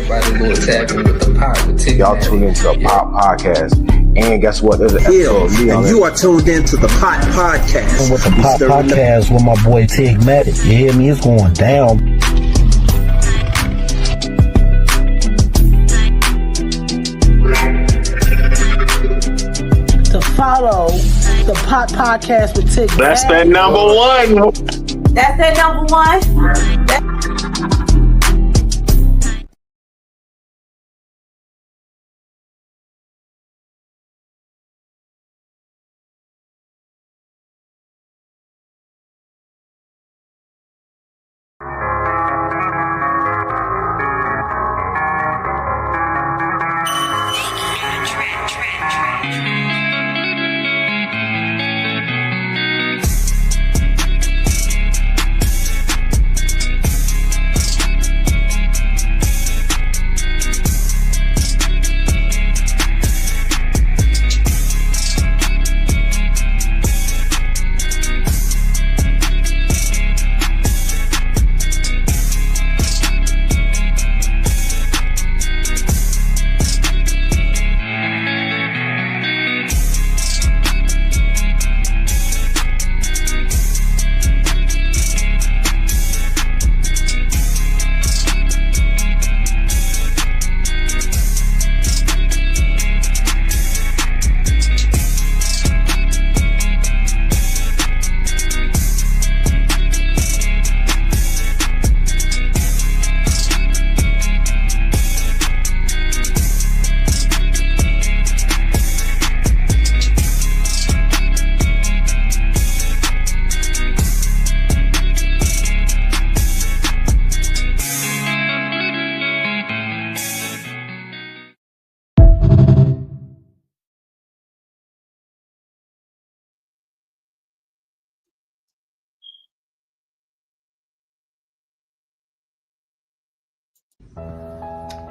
everybody little tapping with the pot with Tigmatic. Y'all tune into the Pot Podcast. And guess what? There's an episode of me on and you are tuned into the Pot Podcast. And with the Pot Podcast with my boy Tigmatic. You hear me? It's going down. To follow the Pot Podcast with Tigmatic. That's that number one. That's that number one.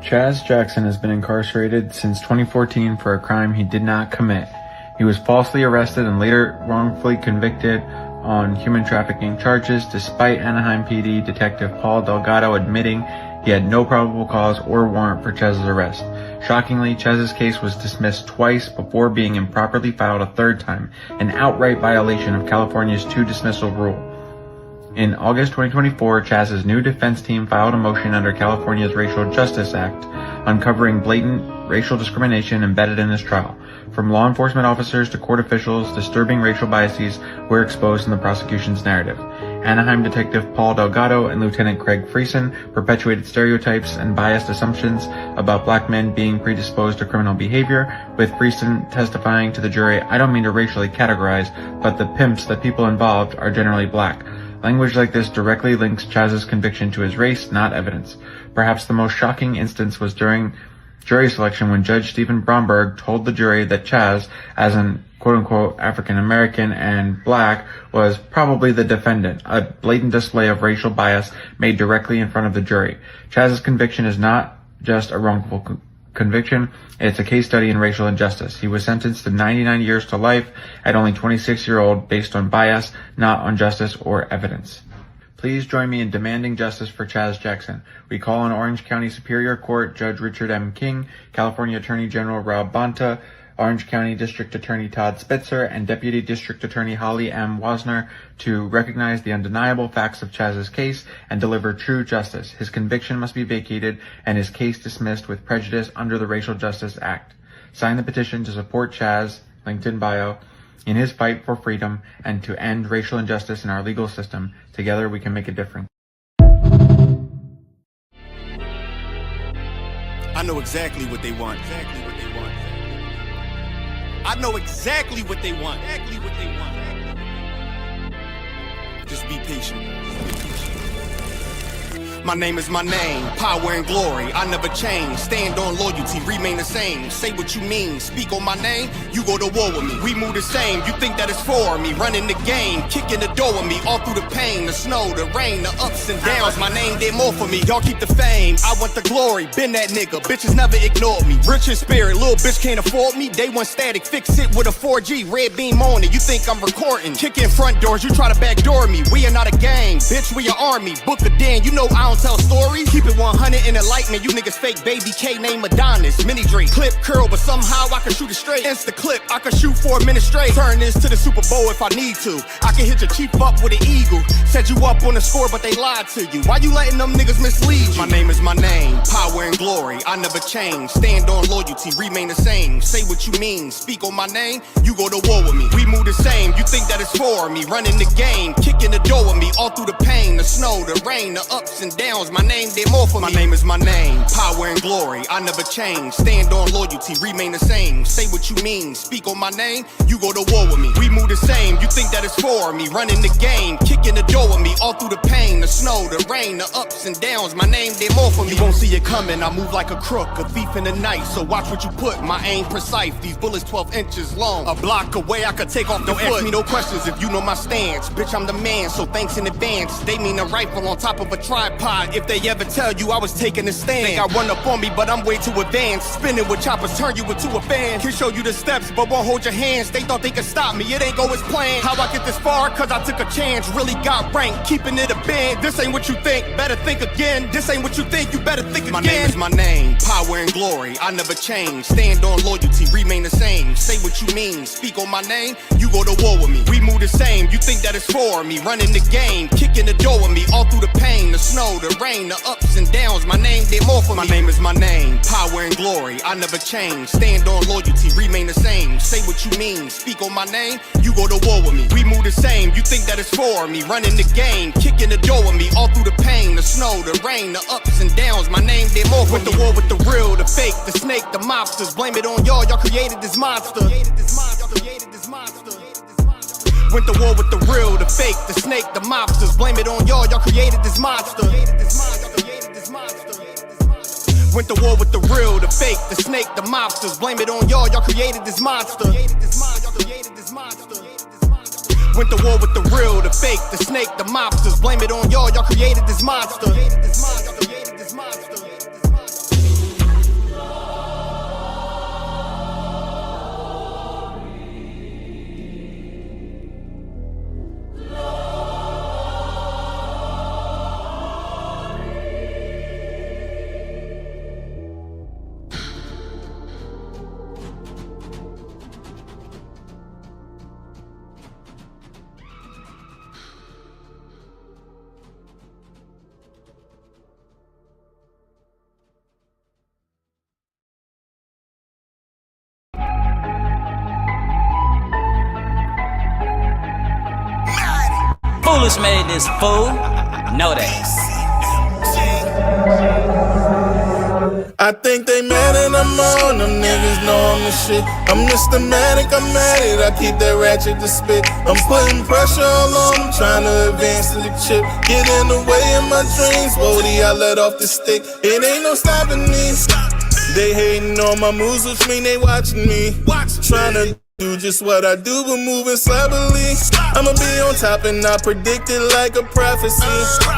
Chaz Jackson has been incarcerated since 2014 for a crime he did not commit. He was falsely arrested and later wrongfully convicted on human trafficking charges, despite Anaheim PD Detective Paul Delgado admitting he had no probable cause or warrant for Chaz's arrest. Shockingly, Chaz's case was dismissed twice before being improperly filed a third time, an outright violation of California's two-dismissal rule. In August 2024, Chaz's new defense team filed a motion under California's Racial Justice Act, uncovering blatant racial discrimination embedded in his trial. From law enforcement officers to court officials, disturbing racial biases were exposed in the prosecution's narrative. Anaheim Detective Paul Delgado and Lieutenant Craig Friesen perpetuated stereotypes and biased assumptions about black men being predisposed to criminal behavior, with Friesen testifying to the jury, "I don't mean to racially categorize, but the pimps, the people involved, are generally black." Language like this directly links Chaz's conviction to his race, not evidence. Perhaps the most shocking instance was during jury selection when Judge Stephen Bromberg told the jury that Chaz, as an quote-unquote African-American and black, was probably the defendant, a blatant display of racial bias made directly in front of the jury. Chaz's conviction is not just a wrongful conviction, it's a case study in racial injustice. He was sentenced to 99 years to life at only 26-year-old based on bias, not on justice or evidence. Please join me in demanding justice for Chaz Jackson. We call on Orange County Superior Court Judge Richard M. King, California Attorney General Rob Bonta, Orange County District Attorney Todd Spitzer, and Deputy District Attorney Holly M. Wasner to recognize the undeniable facts of Chaz's case and deliver true justice. His conviction must be vacated and his case dismissed with prejudice under the Racial Justice Act. Sign the petition to support Chaz, linked in bio, in his fight for freedom and to end racial injustice in our legal system. Together we can make a difference. I know exactly what they want. I know exactly what they want. Just be patient. My name is my name, power and glory, I never change. Stand on loyalty, remain the same. Say what you mean, speak on my name, you go to war with me. We move the same, you think that it's for me. Running the game, kicking the door with me. All through the pain, the snow, the rain, the ups and downs. My name did more for me, y'all keep the fame. I want the glory, been that nigga, bitches never ignored me. Rich in spirit, little bitch can't afford me. Day one static, fix it with a 4G, red beam on it. You think I'm recording, kick in front doors, you try to backdoor me. We are not a gang, bitch, we an army. Book a den, you know I don't don't tell stories. Keep it 100 in the light, man. You niggas fake baby K named Adonis. Mini Drake, clip curl, but somehow I can shoot it straight. Insta clip, I can shoot for a minute straight. Turn this to the Super Bowl if I need to. I can hit your chief up with an eagle. Set you up on the score, but they lied to you. Why you letting them niggas mislead you? My name is my name, power and glory. I never change. Stand on loyalty, remain the same. Say what you mean, speak on my name. You go to war with me. We move the same. You think that it's for me? Running the game, kicking the door with me. All through the pain, the snow, the rain, the ups and downs. My name, they more for me. My name is my name, power and glory. I never change. Stand on loyalty, remain the same. Say what you mean, speak on my name. You go to war with me. We move the same. You think that it's for me? Running the game, kicking the door with me. All through the pain, the snow, the rain, the ups and downs. My name, they more for me. You won't see it coming. I move like a crook, a thief in the night. So watch what you put. My aim precise. These bullets 12 inches long. A block away, I could take off the foot. Don't ask me no questions if you know my stance. Bitch, I'm the man, so thanks in advance. They mean a rifle on top of a tripod. If they ever tell you I was taking a stand. Think I run up on me, but I'm way too advanced. Spinning with choppers, turn you into a fan. Can show you the steps, but won't hold your hands. They thought they could stop me, it ain't go as planned. How I get this far? Cause I took a chance. Really got ranked, keeping it a band. This ain't what you think, better think again. This ain't what you think, you better think again. My name is my name, power and glory. I never change. Stand on loyalty, remain the same. Say what you mean, speak on my name. You go to war with me. We move the same. You think that it's for me? Running the game, kicking the door with me. All through the pain, the snow, the rain, the ups and downs. My name, they more for me. My name is my name, power and glory. I never change. Stand on loyalty, remain the same. Say what you mean, speak on my name. You go to war with me. We move the same. You think that it's for me? Running the game, kicking the door with me. All through the pain, the snow, the rain, the ups and downs. My name, they more for me. Went to war with the real, the fake, the snake, the mobsters. Blame it on y'all. Y'all created this monster. Went to war with the real, the fake, the snake, the mobsters. Blame it on y'all. Y'all created this monster. Went to war with the real, the fake, the snake, the mobsters. Blame it on y'all. Y'all created this monster. Went to war with the real, the fake, the snake, the mobsters. Blame it on y'all. Y'all created this monster. Foolish made this fool. Know that. I think they mad and I'm on them niggas know I'm the shit. I'm Mr. I'm at it, I keep that ratchet to spit. I'm putting pressure all on them, trying to advance to the chip. Get in the way of my dreams, Bodie, I let off the stick. It ain't no stopping me. They hating on my moves, which mean they watching me. Trying to do just what I do, but moving sloppily. I'ma be on top and I predict it like a prophecy.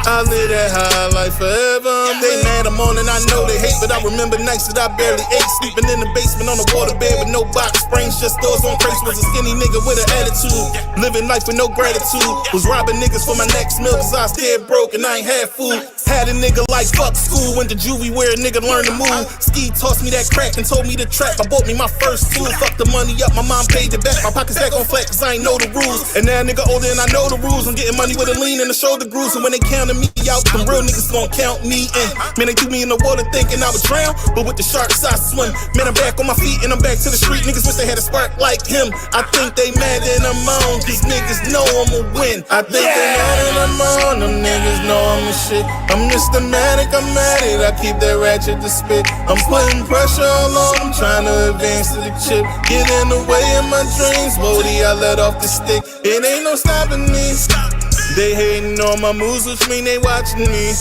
I live that high life forever. They mad, I'm on and I know they hate, but I remember nights that I barely ate. Sleeping in the basement on a waterbed with no box springs, just doors on crates. Was a skinny nigga with an attitude, living life with no gratitude. Was robbing niggas for my next meal cause I was dead broke and I ain't had food. Had a nigga like fuck school, went to juvie where a nigga learned to move. Ski tossed me that crack and told me to trap. I bought me my first tool, fucked the money up, my mom paid it back. My pockets back on flat cause I ain't know the rules. And now a nigga older and I know the rules. I'm getting money with a lean and a shoulder grooves. And when they counted me out, them real niggas gon' count me in. Man, they threw me in the water thinking I would drown, but with the sharks I swim. Man, I'm back on my feet and I'm back to the street. Niggas wish they had a spark like him. I think they mad and I'm on, these niggas know I'ma win. I think they mad and I'm on, them niggas know I'm the shit. I'm Mr. I'm at it, I keep that ratchet to spit. I'm putting pressure all on them, trying to advance to the chip. Get in the way of my dreams, Bodie, I let off the stick. It ain't no stopping me. They hating on my moves, which mean they watching me.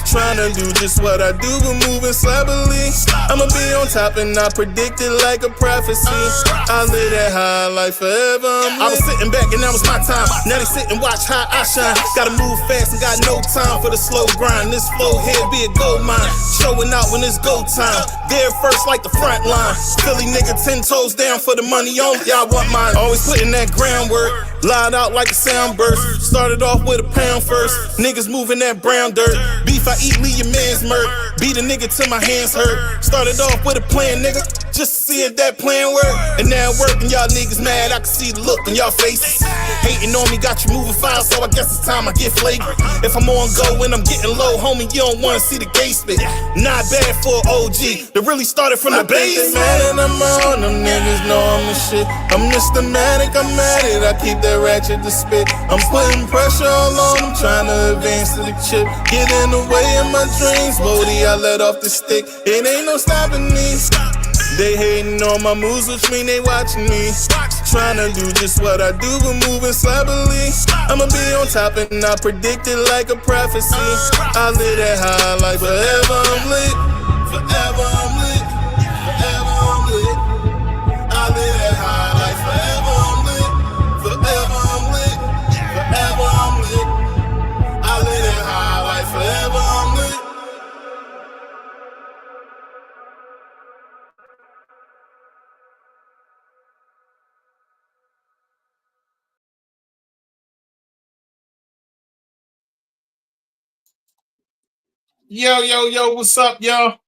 Trying to do just what I do, but moving sloppily. I'ma be on top and I predict it like a prophecy. I live that high life forever. I was sitting back and that was my time. Now they sit and watch how I shine. Gotta move fast and got no time for the slow grind. This flow here be a gold mine. Showing out when it's go time. There first like the front line. Philly nigga 10 toes down for the money on. Y'all want mine. Always putting that groundwork. Lied out like a sound burst. Started off with a pound first. Niggas moving that brown dirt. Beef I eat, leave your man's murk. Beat a nigga till my hands hurt. Started off with a plan, nigga. Just to see if that plan work. And now it working, y'all niggas mad. I can see the look on y'all faces. Hating on me, got you moving fast, so I guess it's time I get flagrant. If I'm on go and I'm getting low, homie, you don't wanna see the gay spit. Not bad for an OG that really started from the base. Mad and I'm on, them niggas know I'm the shit. I'm Tigmatic, I'm at it. I keep that ratchet to spit. I'm putting pressure all on them, trying to advance to the chip. Get in the way of my dreams, Bodie, I let off the stick. It ain't no stopping me. They hating on my moves, which mean they watching me. Trying to do just what I do, but moving sloppily. I'ma be on top and I predict it like a prophecy. I live that high life forever, I'm lit. Forever I'm lit. Forever I'm lit. I live that high life forever, I'm lit. Forever I'm lit. Forever I'm lit. I live that high life forever, I'm lit. Yo, what's up, y'all?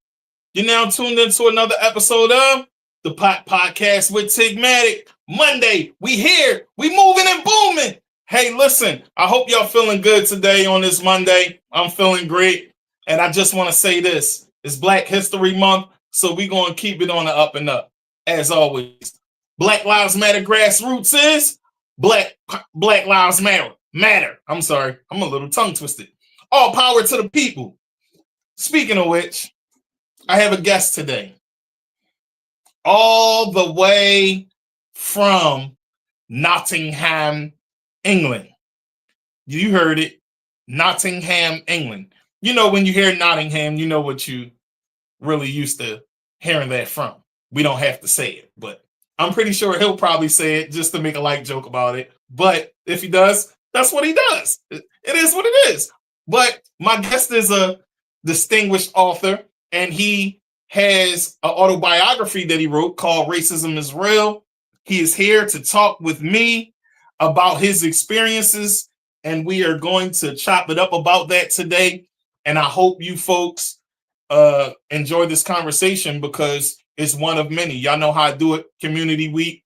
You're now tuned into another episode of the Pot Podcast with Tigmatic. Monday, we here, we moving and booming. Hey, listen, I hope y'all feeling good today on this Monday. I'm feeling great. And I just want to say this. It's Black History Month, so we're going to keep it on the up and up. As always, Black Lives Matter grassroots is Black Lives Matter. I'm sorry, I'm a little tongue twisted. All power to the people. Speaking of which, I have a guest today. All the way from Nottingham, England. You heard it. Nottingham, England. You know, when you hear Nottingham, you know what you really used to hearing that from. We don't have to say it, but I'm pretty sure he'll probably say it just to make a light joke about it. But if he does, that's what he does. It is what it is. But my guest is a distinguished author, and he has an autobiography that he wrote called Racism is Real. He is here to talk with me about his experiences, and we are going to chop it up about that today. And I hope you folks enjoy this conversation because it's one of many. Y'all know how I do it. Community Week.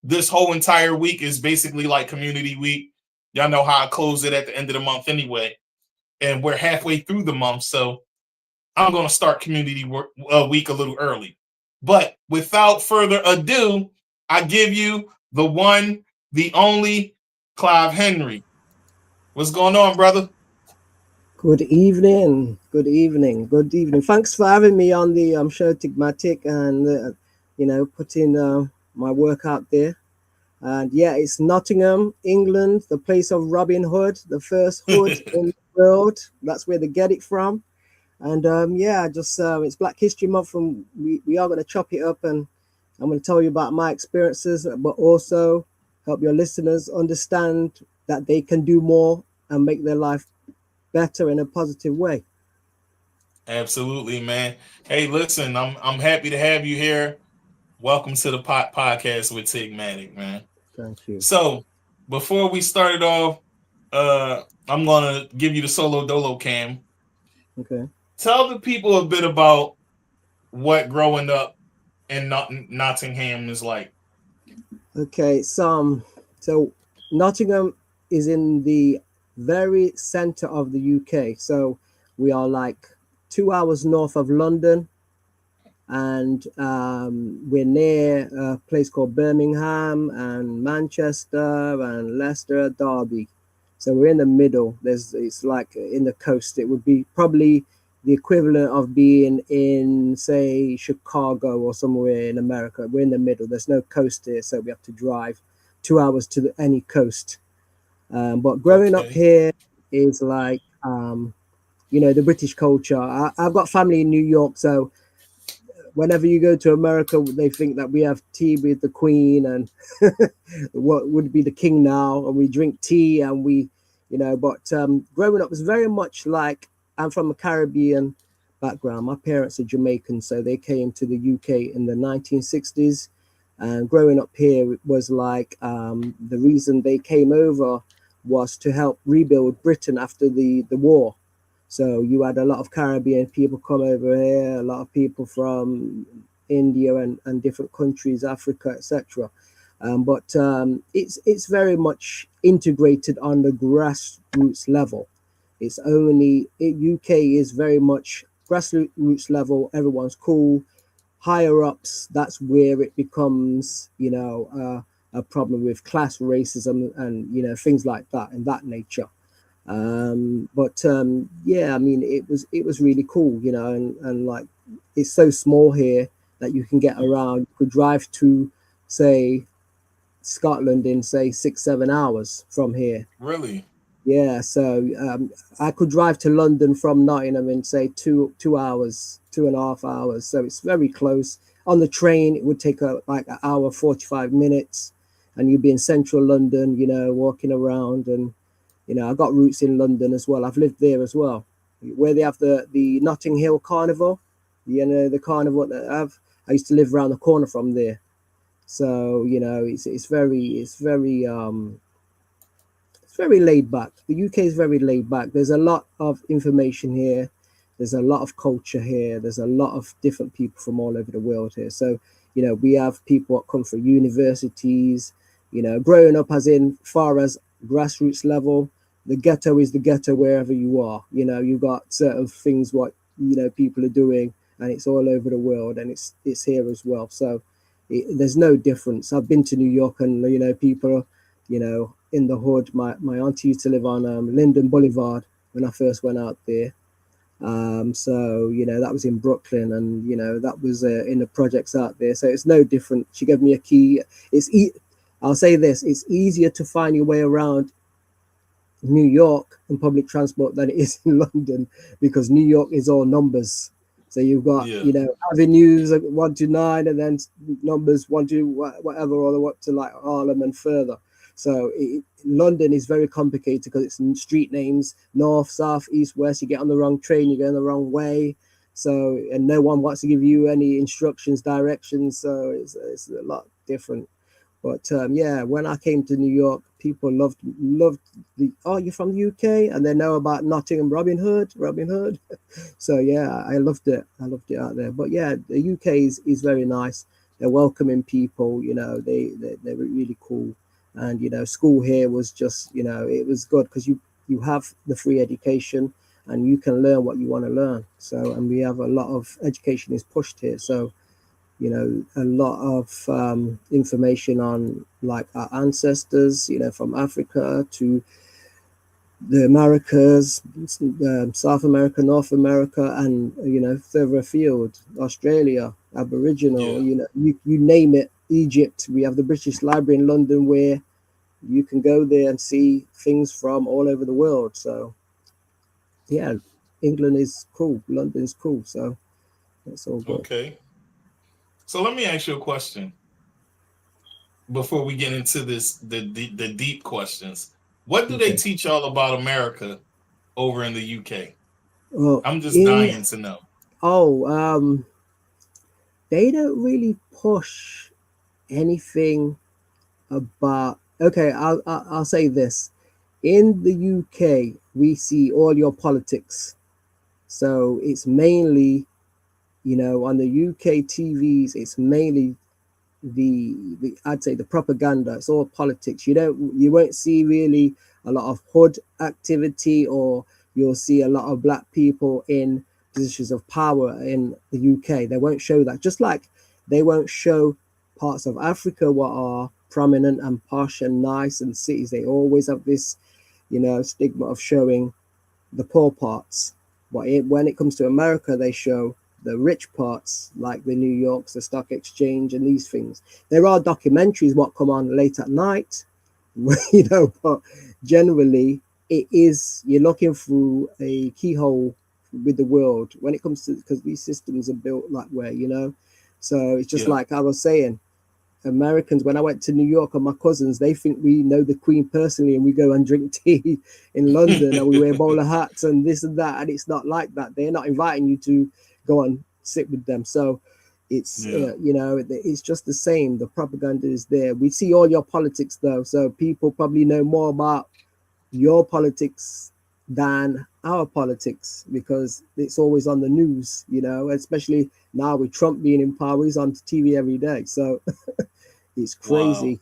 This whole entire week is basically like Community Week. Y'all know how I close it at the end of the month anyway. And we're halfway through the month, so I'm going to start Community Week a little early. But without further ado, I give you the one, the only Clive Henry. What's going on, brother? Good evening. Good evening. Good evening. Thanks for having me on the show Tigmatic and, putting my work out there. And yeah, it's Nottingham, England, the place of Robin Hood, the first hood in the world. That's where they get it from. And it's Black History Month, and we are going to chop it up, and I'm going to tell you about my experiences, but also help your listeners understand that they can do more and make their life better in a positive way. Absolutely, man. Hey, listen, I'm happy to have you here. Welcome to the podcast with Tigmatic, man. Thank you. So before we started off, I'm going to give you the solo dolo cam. Okay. Tell the people a bit about what growing up in Nottingham is like. Okay, so Nottingham is in the very center of the UK. So we are like 2 hours north of London, and we're near a place called Birmingham and Manchester and Leicester, Derby. So we're in the middle. It's like in the coast. It would be probably the equivalent of being in, say, Chicago or somewhere in America. We're in the middle. There's no coast here, so we have to drive 2 hours to any coast. But growing up here is like, the British culture. I've got family in New York, so whenever you go to America, they think that we have tea with the Queen and what would be the king now, and we drink tea and we, But growing up was very much like, I'm from a Caribbean background. My parents are Jamaican, so they came to the UK in the 1960s. And growing up here was like the reason they came over was to help rebuild Britain after the war. So you had a lot of Caribbean people come over here, a lot of people from India and different countries, Africa, etc. But it's very much integrated on the grassroots level. It's only UK is very much grassroots level. Everyone's cool. Higher ups, that's where it becomes, a problem with class racism and things like that and that nature. Yeah, I mean, it was really cool, and like it's so small here that you can get around. You could drive to, say, Scotland in say 6-7 hours from here. Really? Yeah, so I could drive to London from Nottingham in say 2 hours, 2.5 hours. So it's very close. On the train, it would take like an hour, 45 minutes, and you'd be in central London, walking around. And I got roots in London as well. I've lived there as well, where they have the Notting Hill Carnival. The carnival that I have. I used to live around the corner from there. So it's very laid back. The UK is very laid back. There's a lot of information here. There's a lot of culture here. There's a lot of different people from all over the world here. So, we have people that come from universities, growing up as in far as grassroots level. The ghetto is the ghetto wherever you are. You've got certain things what, people are doing, and it's all over the world, and it's here as well. So there's no difference. I've been to New York, and, people, in the hood. My auntie used to live on Linden Boulevard when I first went out there. So that was in Brooklyn, and that was in the projects out there. So it's no different. She gave me a key. I'll say this: it's easier to find your way around New York in public transport than it is in London, because New York is all numbers. So you've got avenues 1 to 9, and then numbers 1 to whatever, all the way up to like Harlem and further. So London is very complicated because it's street names, north, south, east, west. You get on the wrong train, you go in the wrong way. So, and no one wants to give you any instructions, directions. So it's a lot different. But yeah, when I came to New York, people loved you're from the UK, and they know about Nottingham, Robin Hood. So yeah, I loved it out there. But yeah, the UK is very nice. They're welcoming people. They're really cool. And school here was just it was good because you have the free education and you can learn what you want to learn. So, and we have a lot of education is pushed here. So a lot of information on like our ancestors, from Africa to the Americas, South America, North America, and further afield, Australia, Aboriginal, you name it. Egypt, we have the British Library in London where you can go there and see things from all over the world. So yeah, England is cool, London's cool, so that's all good. Okay, so let me ask you a question before we get into the deep questions. What do they teach y'all about America over in the UK? Well, I'm just dying to know. They don't really push anything about. Okay, I'll say this: in the UK, we see all your politics, so it's mainly, on the UK TVs, it's mainly the I'd say the propaganda. It's all politics. You won't see really a lot of hood activity, or you'll see a lot of black people in positions of power in the UK. They won't show that, just like they won't show parts of Africa what are prominent and posh and nice and cities. They always have this stigma of showing the poor parts, but when it comes to America, they show the rich parts, like the New Yorks, the stock exchange, and these things. There are documentaries what come on late at night, but generally it is, you're looking through a keyhole with the world when it comes to, because these systems are built that way, you know. So it's just like I was saying, Americans, when I went to New York and my cousins, they think we know the Queen personally, and we go and drink tea in London and we wear bowler hats and this and that, and it's not like that. They're not inviting you to go and sit with them. So it's you know, it's just the same. The propaganda is there. We see all your politics though, so people probably know more about your politics than our politics, because it's always on the news, you know, especially now with Trump being in power. He's on TV every day, so it's crazy.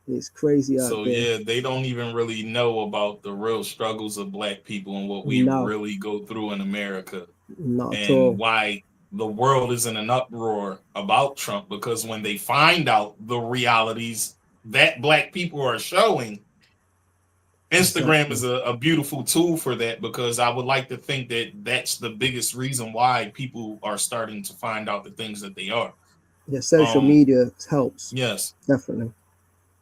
Wow. It's crazy out so there. Yeah, they don't even really know about the real struggles of Black people and what we really go through in America. Not and at all. Why the world is in an uproar about Trump, because when they find out the realities that Black people are showing, Instagram is a beautiful tool for that, because I would like to think that that's the biggest reason why people are starting to find out the things that they are. Yeah, social media helps. Yes. Definitely.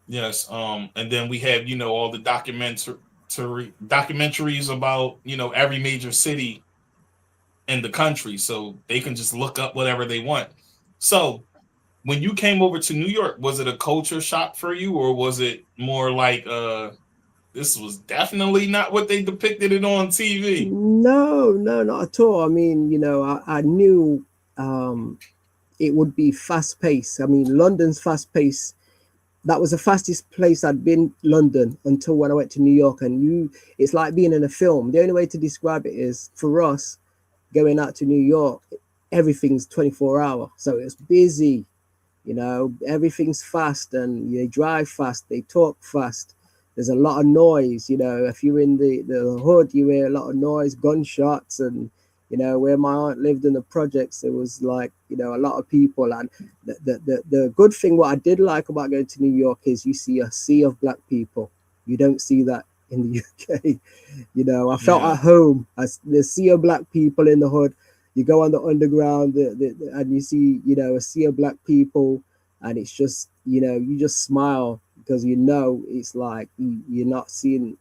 Yes. And then we have, you know, all the documentaries about, you know, every major city in the country, so they can just look up whatever they want. So when you came over to New York, was it a culture shock for you, or was it more like this was definitely not what they depicted it on TV? No, not at all. I mean, you know, I knew it would be fast paced. I mean, London's fast paced. That was the fastest place I'd been, London, until when I went to New York. And it's like being in a film. The only way to describe it is, for us, going out to New York, everything's 24-hour. So it's busy, you know, everything's fast, and they drive fast, they talk fast. There's a lot of noise, you know. If you're in the hood, you hear a lot of noise, gunshots, and you know, where my aunt lived in the projects, there was like, you know, a lot of people. And the good thing, what I did like about going to New York, is you see a sea of Black people. You don't see that in the UK. You know, I felt at home. The sea of Black people in the hood. You go on the underground, and you see, you know, a sea of Black people, and it's just, you know, you just smile, because you know it's like you've seen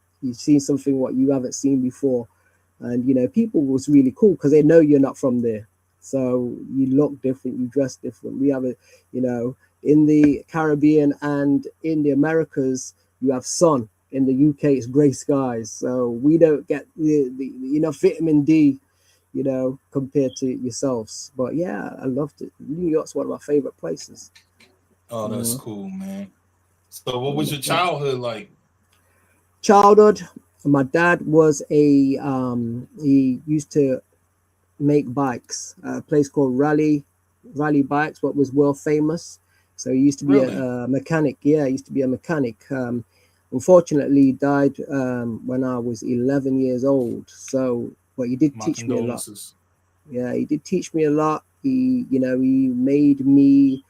something what you haven't seen before. And you know, people was really cool because they know you're not from there, so you look different, you dress different. We have a, you know, in the Caribbean and in the Americas, you have sun. In the UK, it's grey skies, so we don't get the enough vitamin D, you know, compared to yourselves. But yeah, I loved it. New York's one of my favorite places. Oh, that's cool, man. So what was your childhood like? Childhood, my dad was he used to make bikes, a place called Rally Bikes, what was world famous. So he used to be a mechanic. Yeah, he used to be a mechanic. Unfortunately, he died when I was 11 years old. So, but he did teach me a lot. Yeah, he did teach me a lot. He, you know, he made me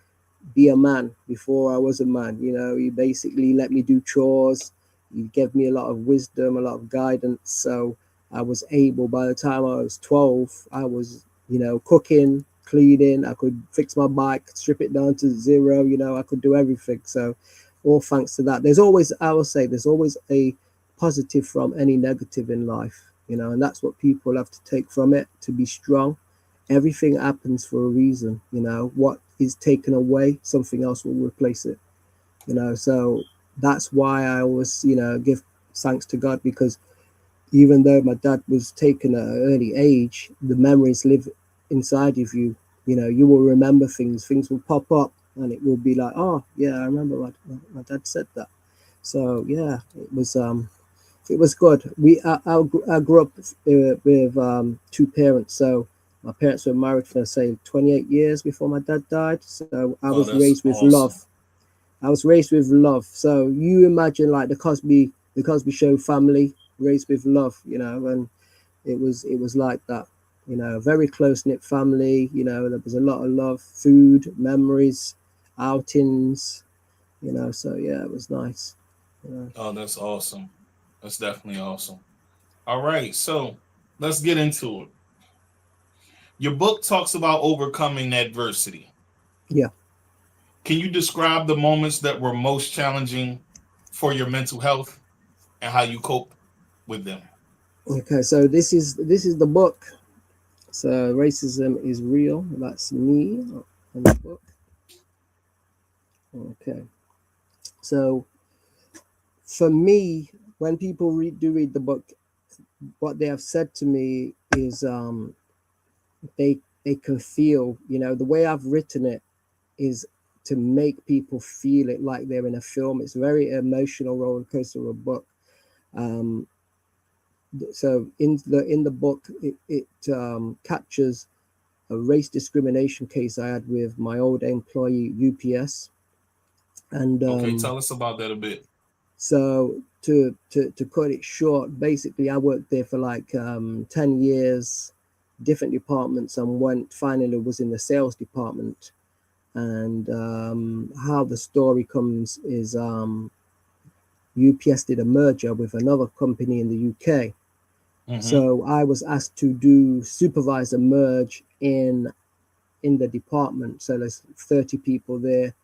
be a man before I was a man. You know, he basically let me do chores. He gave me a lot of wisdom, a lot of guidance. So I was able, by the time I was 12, I was, you know, cooking, cleaning. I could fix my bike, strip it down to zero. You know, I could do everything. So all thanks to that. There's always, I will say, there's always a positive from any negative in life, you know, and that's what people have to take from it, to be strong. Everything happens for a reason, you know. What is taken away, something else will replace it, you know. So that's why I always, you know, give thanks to God, because even though my dad was taken at an early age, the memories live inside of you. You know, you will remember things will pop up, and it will be like, oh yeah, I remember my dad said that. So yeah, it was good. I grew up with two parents. So my parents were married for, say, 28 years before my dad died. So I was raised with love. I was raised with love. So you imagine like the Cosby Show family, raised with love, you know, and it was like that, you know, a very close-knit family. You know, there was a lot of love, food, memories, outings, you know. So yeah, it was nice, you know. Oh, that's awesome. That's definitely awesome. All right, so let's get into it. Your book talks about overcoming adversity. Yeah. Can you describe the moments that were most challenging for your mental health and how you cope with them? Okay, so this is the book. So racism is real. That's me in the book. Okay. So for me, when people do read the book, what they have said to me is they can feel, the way I've written it is to make people feel it like they're in a film. It's a very emotional roller coaster of a book. So in the book, it captures a race discrimination case I had with my old employee UPS. And okay, tell us about that a bit. So to cut it short, basically I worked there for like 10 years, different departments, and finally was in the sales department. And how the story comes is UPS did a merger with another company in the UK. Mm-hmm. So I was asked to supervise a merge in the department. So there's 30 people there.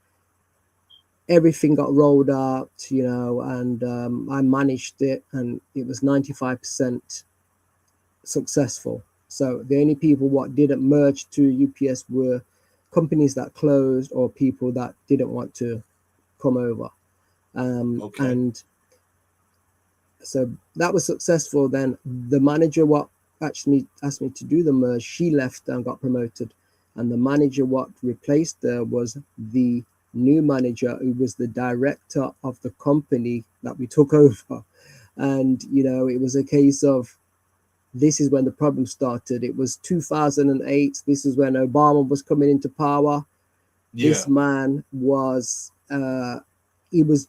Everything got rolled out, and I managed it, and it was 95% successful. So the only people what didn't merge to UPS were companies that closed or people that didn't want to come over. Okay. And so that was successful. Then the manager what actually asked me to do the merge, she left and got promoted. And the manager what replaced her was the new manager, who was the director of the company that we took over. And, it was a case of, this is when the problem started. It was 2008. This is when Obama was coming into power. Yeah. This man was, he was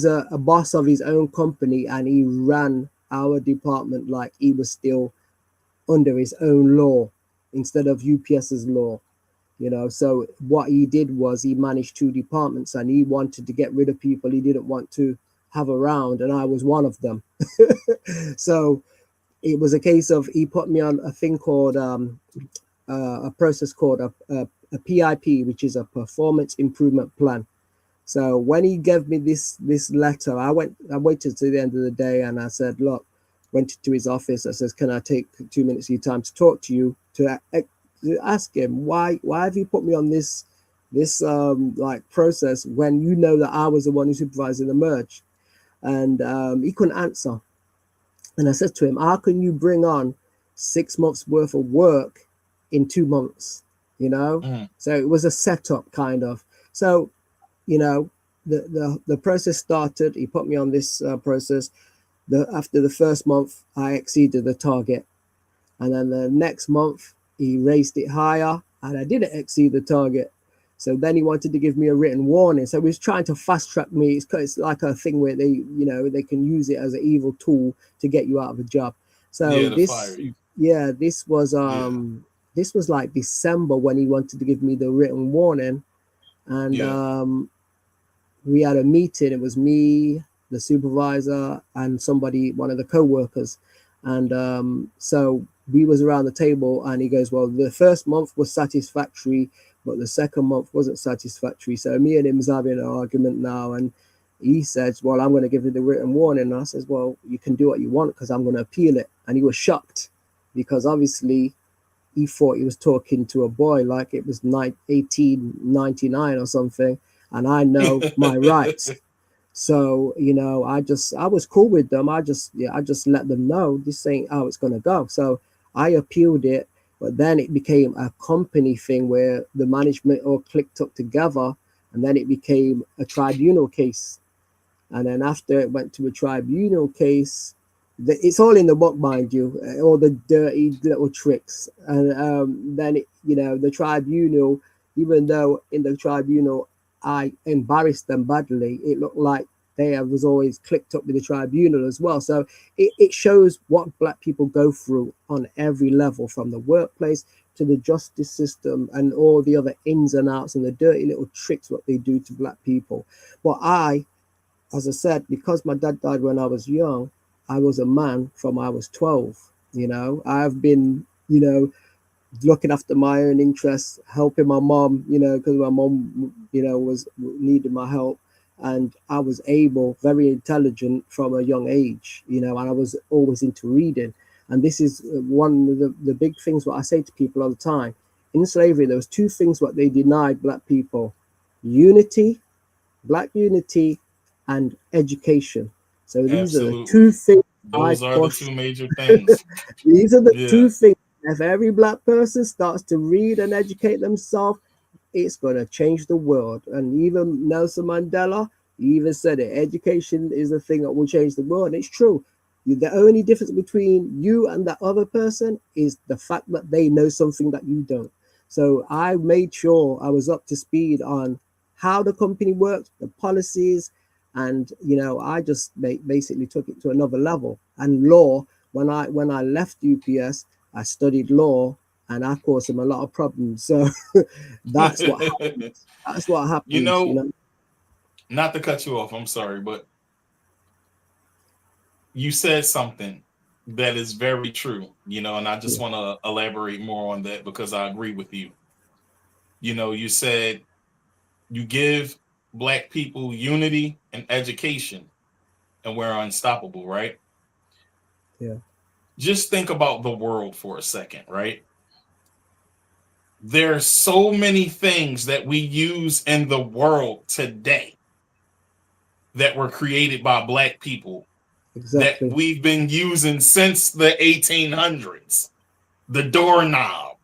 a boss of his own company, and he ran our department like he was still under his own law instead of UPS's law. So what he did was he managed two departments, and he wanted to get rid of people he didn't want to have around, and I was one of them. So it was a case of, he put me on a thing called a process called a PIP, which is a performance improvement plan. So when he gave me this letter, I waited to the end of the day, and I said, look, went to his office. I says, can I take 2 minutes of your time to talk to you, to ask him why have you put me on this like process when you know that I was the one who supervised the merge? And he couldn't answer. And I said to him, how can you bring on 6 months worth of work in 2 months? So it was a setup kind of. So the process started. He put me on this process. After the first month, I exceeded the target, and then the next month he raised it higher, and I didn't exceed the target. So then he wanted to give me a written warning. So he was trying to fast track me. It's like a thing where they can use it as an evil tool to get you out of a job. So this was like December when he wanted to give me the written warning, and we had a meeting. It was me, the supervisor, and one of the co-workers. And so we was around the table, and he goes, well, the first month was satisfactory, but the second month wasn't satisfactory. So me and him was having an argument now, and he says, well, I'm going to give you the written warning. And I says, well, you can do what you want, because I'm going to appeal it. And he was shocked, because obviously he thought he was talking to a boy like it was 1899 or something, and I know my rights. So I was cool with them. I just let them know this ain't how it's gonna go. So I appealed it, but then it became a company thing where the management all clicked up together, and then it became a tribunal case. And then after it went to a tribunal case, it's all in the book, mind you, all the dirty little tricks. And then the tribunal, even though in the tribunal I embarrassed them badly, it looked like they was always clicked up with the tribunal as well. So it shows what Black people go through on every level, from the workplace to the justice system and all the other ins and outs and the dirty little tricks what they do to Black people. But as I said, because my dad died when I was young, I was a man from I was 12. I've been, looking after my own interests, helping my mom, because my mom, was needed my help. And I was very intelligent from a young age, and I was always into reading. And this is one of the big things what I say to people all the time. In slavery, there was two things what they denied black people: unity, black unity, and education. So these are the two things Those I are the push. two major things. These are the two things. If every black person starts to read and educate themselves, it's going to change the world. And even Nelson Mandela even said it. Education is the thing that will change the world. And it's true. The only difference between you and that other person is the fact that they know something that you don't. So I made sure I was up to speed on how the company works, the policies, and I just basically took it to another level. And law, when I left UPS, I studied law, and I caused them a lot of problems. So that's what happens. That's what happens. Not to cut you off, I'm sorry, but you said something that is very true, and I just want to elaborate more on that because I agree with you. You said you give black people unity and education and we're unstoppable, right? Yeah. Just think about the world for a second, right? There are so many things that we use in the world today that were created by black people that we've been using since the 1800s. The doorknob,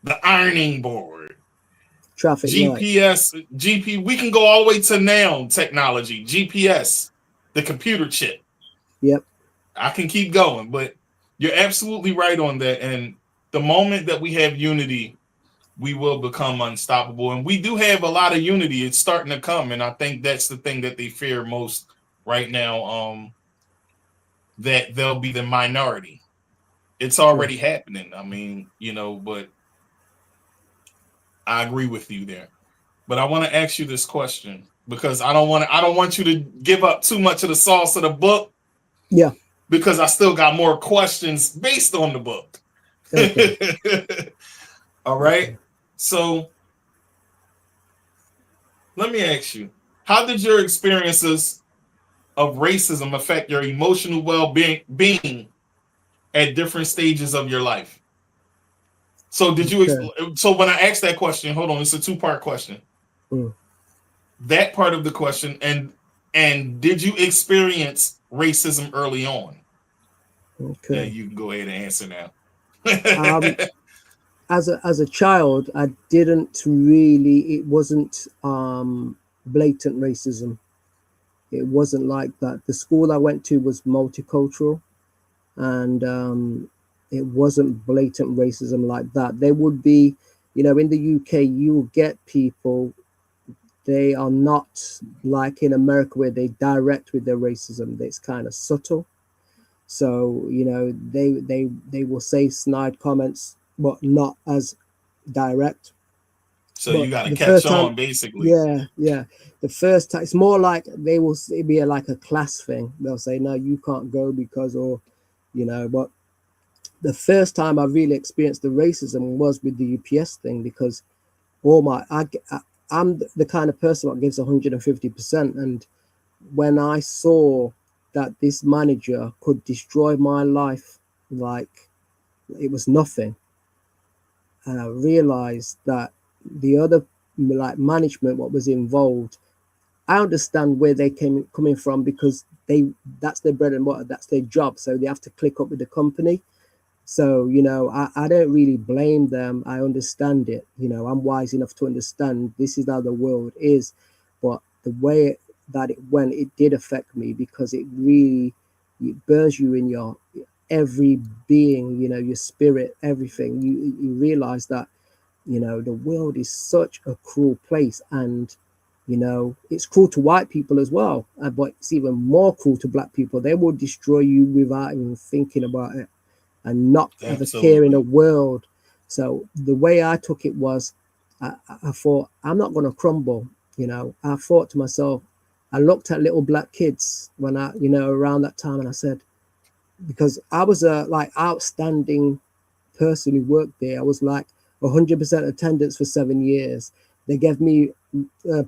the ironing board, traffic GPS, we can go all the way to now technology, GPS, the computer chip. Yep. I can keep going, but you're absolutely right on that. And the moment that we have unity, we will become unstoppable. And we do have a lot of unity. It's starting to come. And I think that's the thing that they fear most right now, that they'll be the minority. It's already happening. I mean, but I agree with you there. But I want to ask you this question because I don't want you to give up too much of the sauce of the book. Yeah. Because I still got more questions based on the book. Okay. All right. Okay. So let me ask you, how did your experiences of racism affect your emotional well-being at different stages of your life? So so when I asked that question, hold on, it's a two-part question. That part of the question, and did you experience racism early on? Okay. Yeah, you can go ahead and answer now. As a child, I didn't really. It wasn't blatant racism. It wasn't like that. The school I went to was multicultural, and it wasn't blatant racism like that. There would be, in the UK, you'll get people. They are not like in America where they direct with their racism. It's kind of subtle. So they will say snide comments, but not as direct. So you got to catch on, basically. Yeah. The first time, it's more like it'd be like a class thing. They'll say, no, you can't go because, but the first time I really experienced the racism was with the UPS thing, because I'm the kind of person that gives 150%. And when I saw that this manager could destroy my life like it was nothing, and I realized that the other management, what was involved, I understand where they coming from, because that's their bread and butter, that's their job, so they have to click up with the company. So I don't really blame them. I understand it. I'm wise enough to understand this is how the world is. But the way that it went, it did affect me, because it burns you in your every being, your spirit, everything. You realize that the world is such a cruel place, and it's cruel to white people as well, but it's even more cruel to black people. They will destroy you without even thinking about it, and not ever care in a world. So the way I took it was, I thought, I'm not going to crumble. I thought to myself, I looked at little black kids when I, around that time, and I said, because I was a outstanding person who worked there. I was 100% attendance for 7 years. They gave me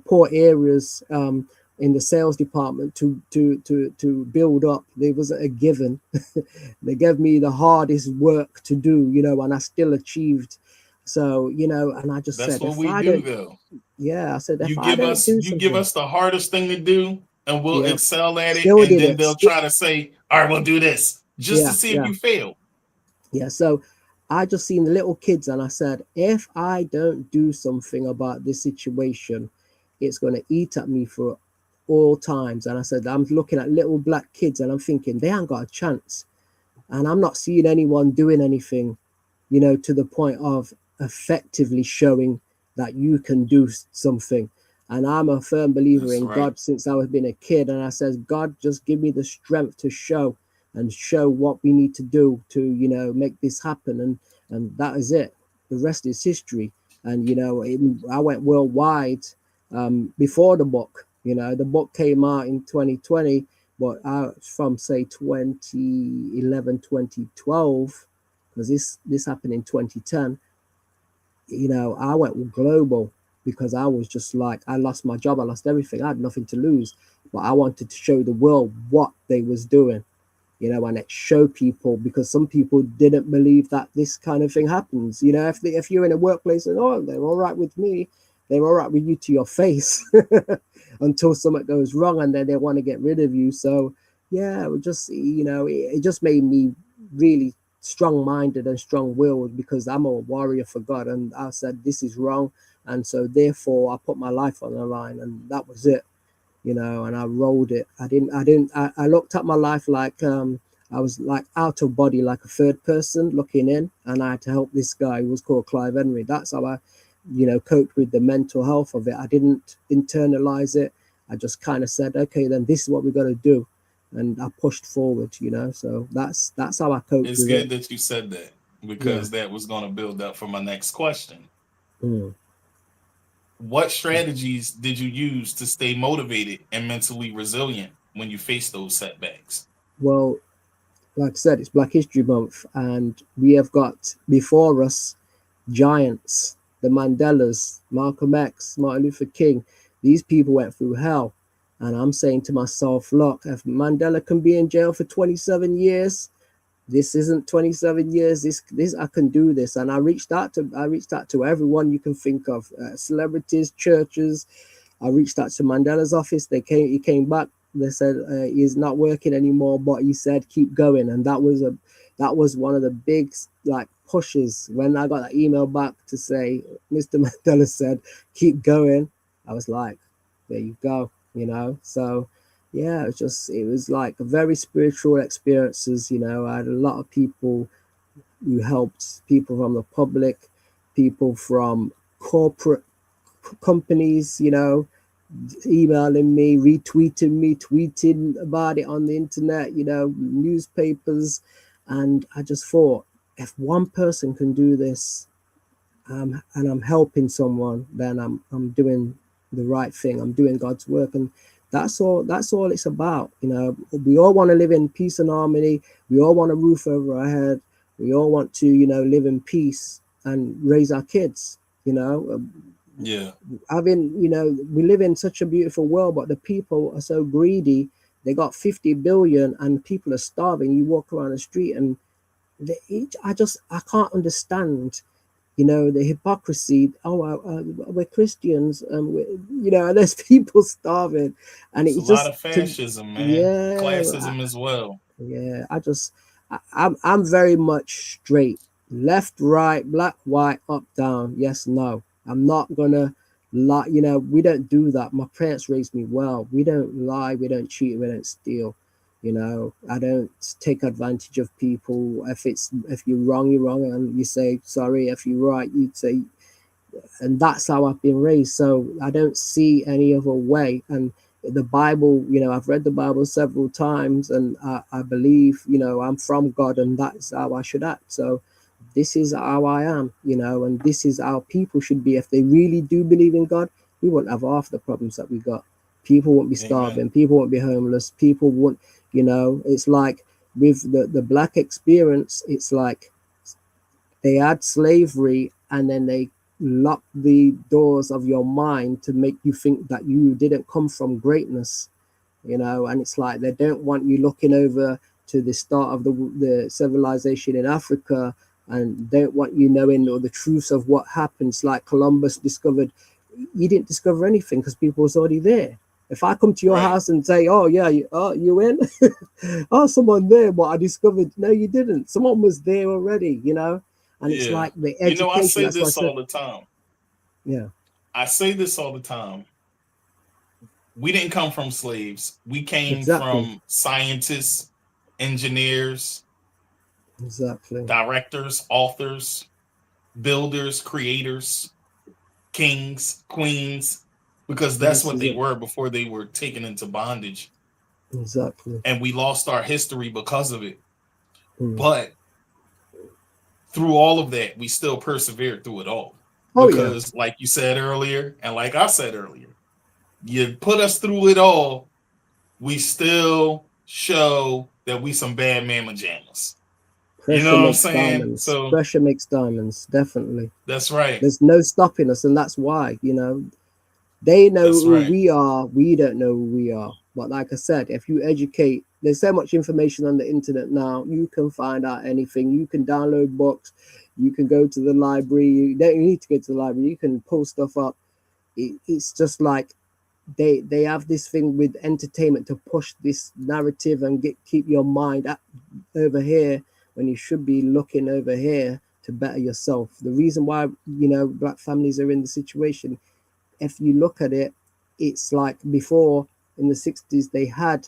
poor areas in the sales department to build up. There wasn't a given. They gave me the hardest work to do, you know, and I still achieved. So, you know, and I just That's said, what if we I do don't, though. yeah, I said, if You I give don't us do you give something, us the hardest thing to do and we'll yeah, excel at it, still and did then it. they'll try to say, all right, we'll do this just to Yeah, see if yeah, you fail. yeah. So I just seen the little kids and I said, if I don't do something about this situation, it's going to eat at me for all times. And I said, I'm looking at little black kids and I'm thinking they ain't got a chance. And I'm not seeing anyone doing anything, you know, to the point of effectively showing that you can do something. And I'm a firm believer That's in right. God since I was been a kid. And I says, God, just give me the strength to show what we need to do to, you know, make this happen. And that is it. The rest is history. And, you know, I went worldwide before the book. You know, the book came out in 2020, but from say 2011, 2012, because this happened in 2010, you know, I went global because I was just like, I lost my job, I lost everything, I had nothing to lose, but I wanted to show the world what they was doing, you know, and it show people, because some people didn't believe that this kind of thing happens. You know, if you're in a workplace and, oh, they're all right with me, they're all right with you to your face until something goes wrong and then they want to get rid of you. So yeah, it just, you know, it just made me really strong-minded and strong-willed, because I'm a warrior for God, and I said this is wrong, and so therefore I put my life on the line, and that was it, you know, and I rolled it. I looked at my life like I was like out of body, like a third person looking in, and I had to help this guy who was called Clive Henry. That's how I, you know, coped with the mental health of it. I didn't internalize it. I just kind of said, okay, then this is what we're going to do, and I pushed forward, you know. So that's how I coped It's with good it. that you said that, Yeah. because that was going to build up for my next question. Mm. What strategies did you use to stay motivated and mentally resilient when you face those setbacks? Well, like I said, it's Black History Month, and we have got before us giants, the Mandelas, Malcolm X, Martin Luther King. These people went through hell. And I'm saying to myself, look, if Mandela can be in jail for 27 years, this isn't 27 years. This I can do this. And I reached out to everyone you can think of, celebrities, churches. I reached out to Mandela's office. He came back. They said he's not working anymore, but he said keep going, and that was one of the big like pushes. When I got that email back to say Mr. Mandela said keep going, I was like, there you go, you know. So yeah, it was like a very spiritual experiences. You know, I had a lot of people who helped, people from the public, people from corporate companies, you know, emailing me, retweeting me, tweeting about it on the internet, you know, newspapers. And I just thought, if one person can do this, and I'm helping someone, then I'm doing the right thing. I'm doing God's work. And that's all it's about. You know, we all want to live in peace and harmony. We all want a roof over our head. We all want to, you know, live in peace and raise our kids, you know. Yeah. You know, we live in such a beautiful world, but the people are so greedy. They got 50 billion and people are starving. You walk around the street and I can't understand, you know, the hypocrisy. Oh, we're Christians, and you know, there's people starving, and It's a it's lot just of fascism, man. Classism as well. yeah. I'm very much straight, left, right, black, white, up, down, yes, no. I'm not gonna lie. You know, we don't do that. My parents raised me well. We don't lie. We don't cheat. We don't steal. You know, I don't take advantage of people. If you're wrong, you're wrong, and you say sorry. If you're right, you'd say, and that's how I've been raised. So I don't see any other way. And the Bible, you know, I've read the Bible several times, and I believe, you know, I'm from God, and that's how I should act. So this is how I am, you know, and this is how people should be. If they really do believe in God, we won't have half the problems that we got. People won't be starving. Amen. People won't be homeless. People won't, you know, it's like with the black experience, it's like they had slavery and then they lock the doors of your mind to make you think that you didn't come from greatness, you know. And it's like they don't want you looking over to the start of the civilization in Africa, and don't want you knowing all the truths of what happens. Like Columbus discovered, you didn't discover anything because people was already there. If I come to your house and say, oh yeah, you in? Oh, someone there, but I discovered, no, you didn't. Someone was there already, you know. And it's like the education. You know, I say that's this all the time. Yeah. I say this all the time. We didn't come from slaves. We came from scientists, engineers, directors, authors, builders, creators, kings, queens, because that's what they were before they were taken into bondage. Exactly. And we lost our history because of it. But through all of that, we still persevered through it all. Because like you said earlier, and like I said earlier, you put us through it all, we still show that we some bad mama jammas. Pressure, you know what I'm makes saying? Diamonds. So pressure makes diamonds, definitely. That's right. There's no stopping us, and that's why, you know, they know who we are, we don't know who we are. But like I said, if you educate, there's so much information on the internet now. You can find out anything. You can download books. You can go to the library. You don't need to go to the library. You can pull stuff up. It's just like they have this thing with entertainment to push this narrative and keep your mind over here when you should be looking over here to better yourself. The reason why, you know, black families are in the situation, if you look at it, it's like before in the 60s they had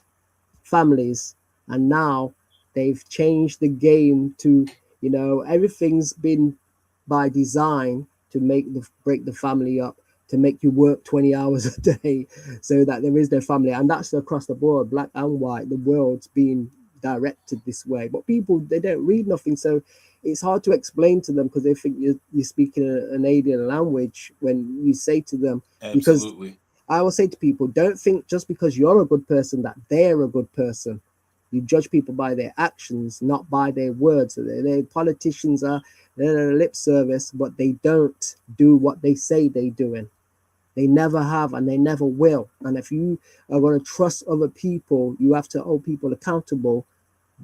families, and now they've changed the game to, you know, everything's been by design to break the family up, to make you work 20 hours a day so that there is no family. And that's across the board, black and white. The world's being directed this way, but people, they don't read nothing, so it's hard to explain to them because they think you're speaking an alien language when you say to them. Absolutely. Because I will say to people, don't think just because you're a good person that they're a good person. You judge people by their actions, not by their words. Their politicians are, they're a lip service, but they don't do what they say they're doing. They never have, and they never will. And if you are going to trust other people, you have to hold people accountable.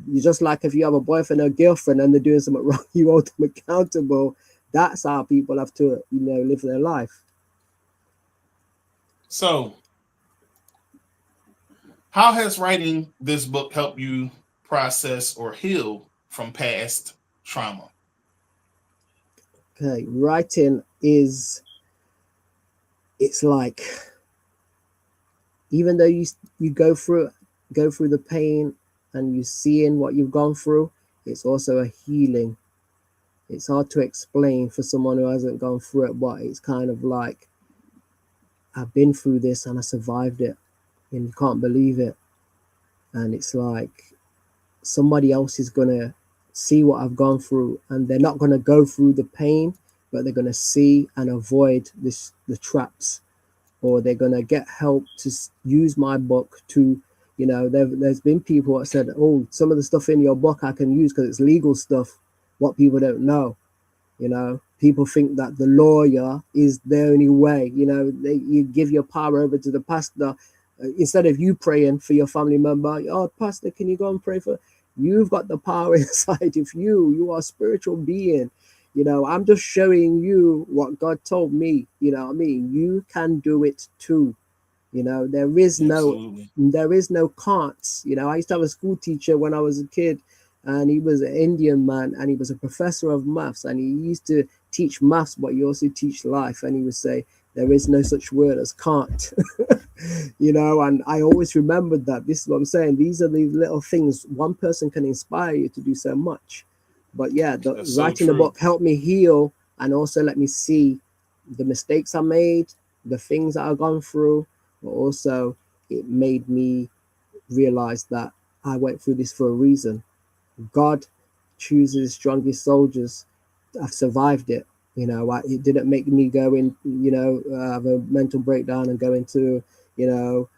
You just like if you have a boyfriend or girlfriend and they're doing something wrong, you hold them accountable. That's how people have to, you know, live their life. So, how has writing this book helped you process or heal from past trauma? Okay, writing is, it's like, even though you go through the pain and you seeing what you've gone through, it's also a healing. It's hard to explain for someone who hasn't gone through it, but it's kind of like, I've been through this and I survived it, and you can't believe it. And it's like somebody else is gonna see what I've gone through, and they're not gonna go through the pain, but they're gonna see and avoid the traps, or they're gonna get help to use my book to, you know, there's been people that said, oh, some of the stuff in your book I can use because it's legal stuff. What people don't know, you know, people think that the lawyer is the only way, you know, you give your power over to the pastor. Instead of you praying for your family member, oh, pastor, can you go and pray for? You've got the power inside of you. You are a spiritual being. You know, I'm just showing you what God told me. You know what I mean? You can do it too. You know, there is no can'ts. You know, I used to have a school teacher when I was a kid, and he was an Indian man, and he was a professor of maths, and he used to teach maths, but he also teach life. And he would say, there is no such word as can't. You know, and I always remembered that. This is what I'm saying. These are these little things. One person can inspire you to do so much. But yeah, writing the book helped me heal, and also let me see the mistakes I made, the things that I've gone through, but also it made me realize that I went through this for a reason. God chooses strongest soldiers. I've survived it. You know, it didn't make me go in, you know, have a mental breakdown and go into, you know,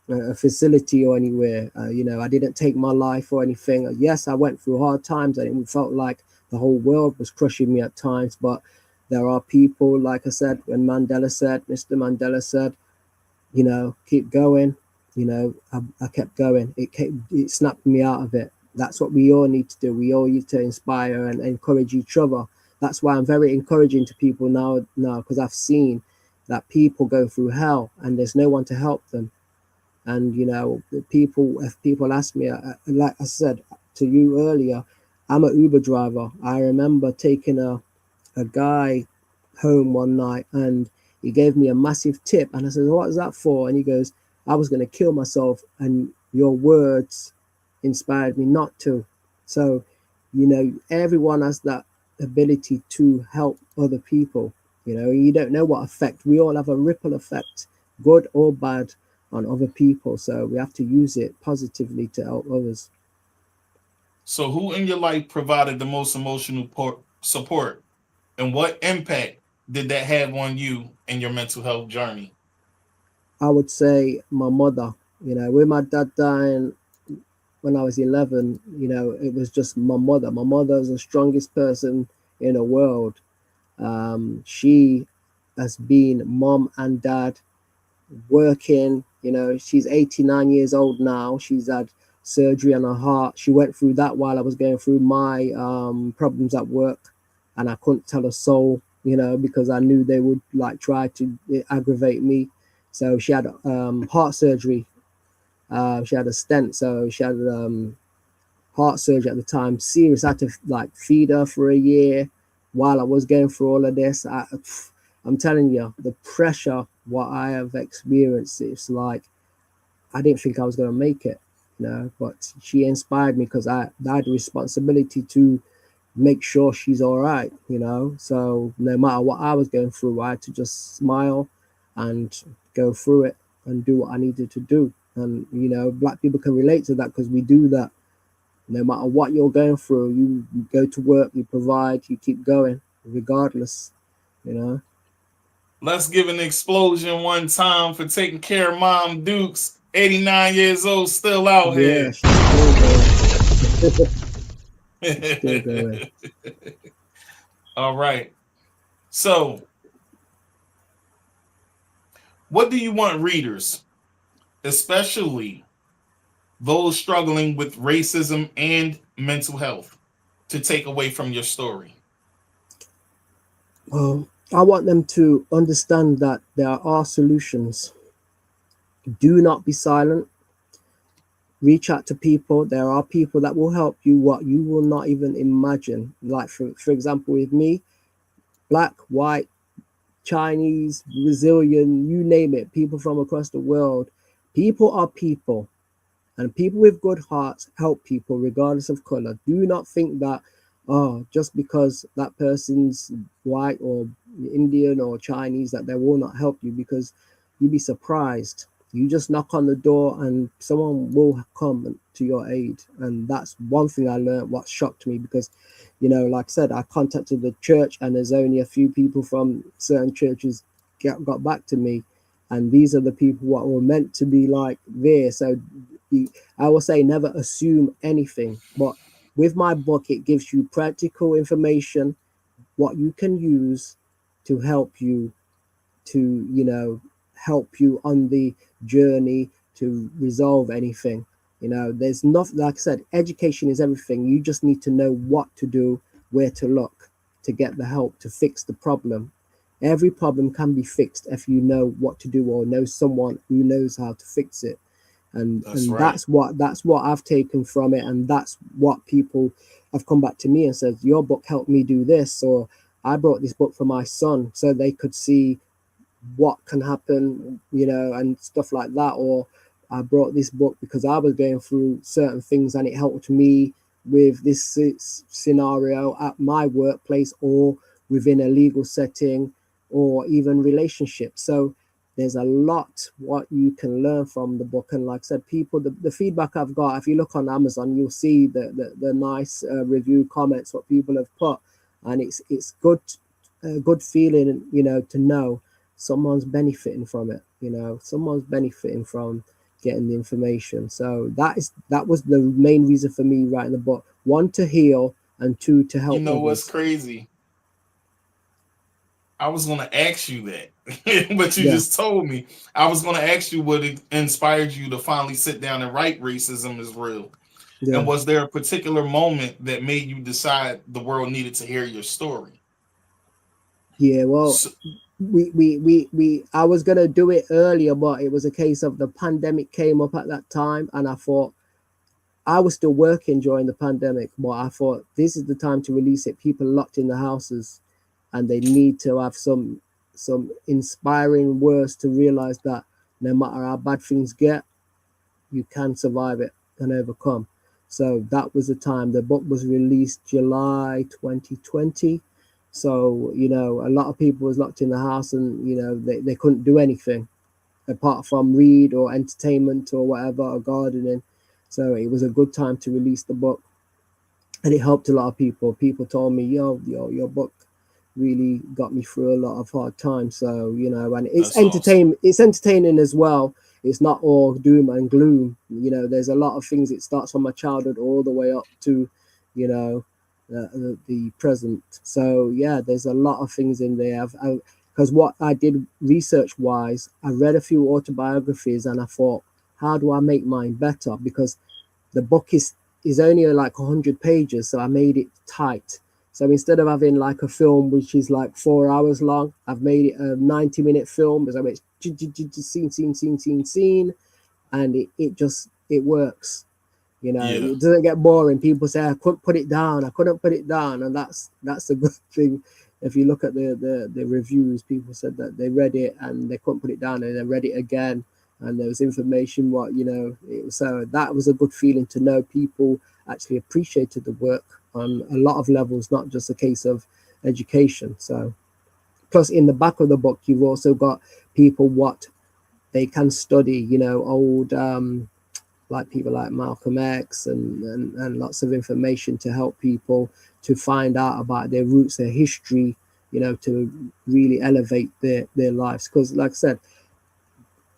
a facility or anywhere. You know, I didn't take my life or anything. Yes, I went through hard times, and it felt like the whole world was crushing me at times. But there are people, like I said, when Mr. Mandela said, keep going, I kept going. It snapped me out of it. That's what we all need to do. We all need to inspire and encourage each other. That's why I'm very encouraging to people now, because I've seen that people go through hell and there's no one to help them. And if people ask me, like I said to you earlier, I'm an Uber driver. I remember taking a guy home one night and he gave me a massive tip, and I said, what is that for? And he goes, I was going to kill myself and your words inspired me not to. So everyone has that ability to help other people. You don't know what effect. We all have a ripple effect, good or bad, on other people, so we have to use it positively to help others. So who in your life provided the most emotional support, and what impact did that have on you and your mental health journey? I would say my mother. With my dad dying when I was 11, it was just my mother. My mother is the strongest person in the world. She has been mom and dad, working. She's 89 years old now. She's had surgery on her heart. She went through that while I was going through my problems at work, and I couldn't tell a soul, because I knew they would try to aggravate me. So she had heart surgery. She had a stent, so she had heart surgery at the time. Serious. I had to feed her for a year while I was going through all of this. I'm telling you, the pressure, what I have experienced, it's like I didn't think I was going to make it, but she inspired me because I had a responsibility to make sure she's all right, so no matter what I was going through, I had to just smile and go through it and do what I needed to do. And Black people can relate to that because we do that. No matter what you're going through, you go to work, you provide, you keep going regardless. Let's give an explosion one time for taking care of Mom Dukes. 89 years old, still out here. She's still going. All right. So, what do you want readers, especially those struggling with racism and mental health, to take away from your story? Well, I want them to understand that there are solutions. Do not be silent. Reach out to people. There are people that will help you what you will not even imagine. Like for example, with me, Black, white, Chinese, Brazilian, you name it, people from across the world. People are people, and people with good hearts help people regardless of color. Do not think that, just because that person's white or Indian or Chinese, that they will not help you, because you'd be surprised. You just knock on the door and someone will come to your aid. And that's one thing I learned, what shocked me, because like I said, I contacted the church and there's only a few people from certain churches got back to me, and these are the people what were meant to be there. So I will say never assume anything, but with my book it gives you practical information what you can use to help you on the journey to resolve anything. There's nothing, like I said, education is everything. You just need to know what to do, where to look to get the help to fix the problem. Every problem can be fixed if you know what to do or know someone who knows how to fix it. And that's what I've taken from it, and that's what people have come back to me and said, your book helped me do this, or I brought this book for my son so they could see what can happen, and stuff like that. Or I brought this book because I was going through certain things and it helped me with this scenario at my workplace or within a legal setting or even relationships. So there's a lot what you can learn from the book. And like I said, people, the feedback I've got, if you look on Amazon, you'll see the nice review comments, what people have put. And it's good feeling, to know someone's benefiting from it. Someone's benefiting from getting the information. So that was the main reason for me writing the book. One, to heal, and two, to help others. What's crazy? I was going to ask you that, but you Yeah. just told me. I was going to ask you what inspired you to finally sit down and write Racism is Real. Yeah. And was there a particular moment that made you decide the world needed to hear your story? Yeah, well, So, I was gonna do it earlier, but it was a case of the pandemic came up at that time, and I thought I was still working during the pandemic, but I thought this is the time to release it. People locked in the houses, and they need to have some inspiring words to realize that no matter how bad things get, you can survive it and overcome. So that was the time. The book was released July 2020. So, you know, a lot of people was locked in the house, and, you know, they couldn't do anything apart from read or entertainment or whatever, or gardening. So it was a good time to release the book, and it helped a lot of people. People told me, yo, your book really got me through a lot of hard times. So, you know, and it's entertainment. Awesome. It's entertaining as well. It's not all doom and gloom. You know, there's a lot of things. It starts from my childhood all the way up to, you know, the present. So yeah, there's a lot of things in there. Because what I did research wise, I read a few autobiographies, and I thought, how do I make mine better? Because the book is only like 100 pages, so I made it tight. So instead of having like a film which is like 4 hours long, I've made it a 90-minute film. So it's scene, and it works. You know, It doesn't get boring. People say I couldn't put it down, and that's a good thing. If you look at the reviews, people said that they read it and they couldn't put it down, and they read it again, and there was information so that was a good feeling to know people actually appreciated the work on a lot of levels, not just a case of education. So plus in the back of the book, you've also got people what they can study, you know, old like people like Malcolm X and lots of information to help people to find out about their roots, their history, you know, to really elevate their lives. Because like I said,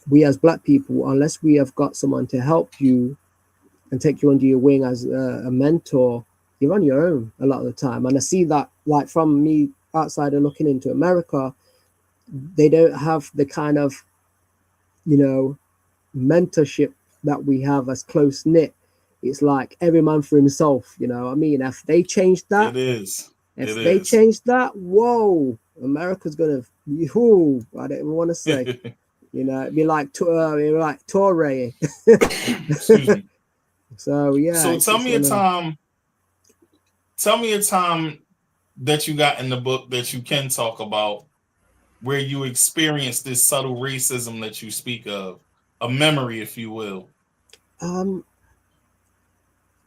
we as Black people, unless we have got someone to help you and take you under your wing as a mentor, you're on your own a lot of the time. And I see that, like, from me outsider looking into America, they don't have the kind of, you know, mentorship that we have as close knit. It's like every man for himself, you know. I mean, if they change that, change that, whoa, America's gonna. I don't even want to say. You know, it'd be like Torre. So yeah. So tell me a time. Tell me a time that you got in the book that you can talk about where you experienced this subtle racism that you speak of, a memory, if you will.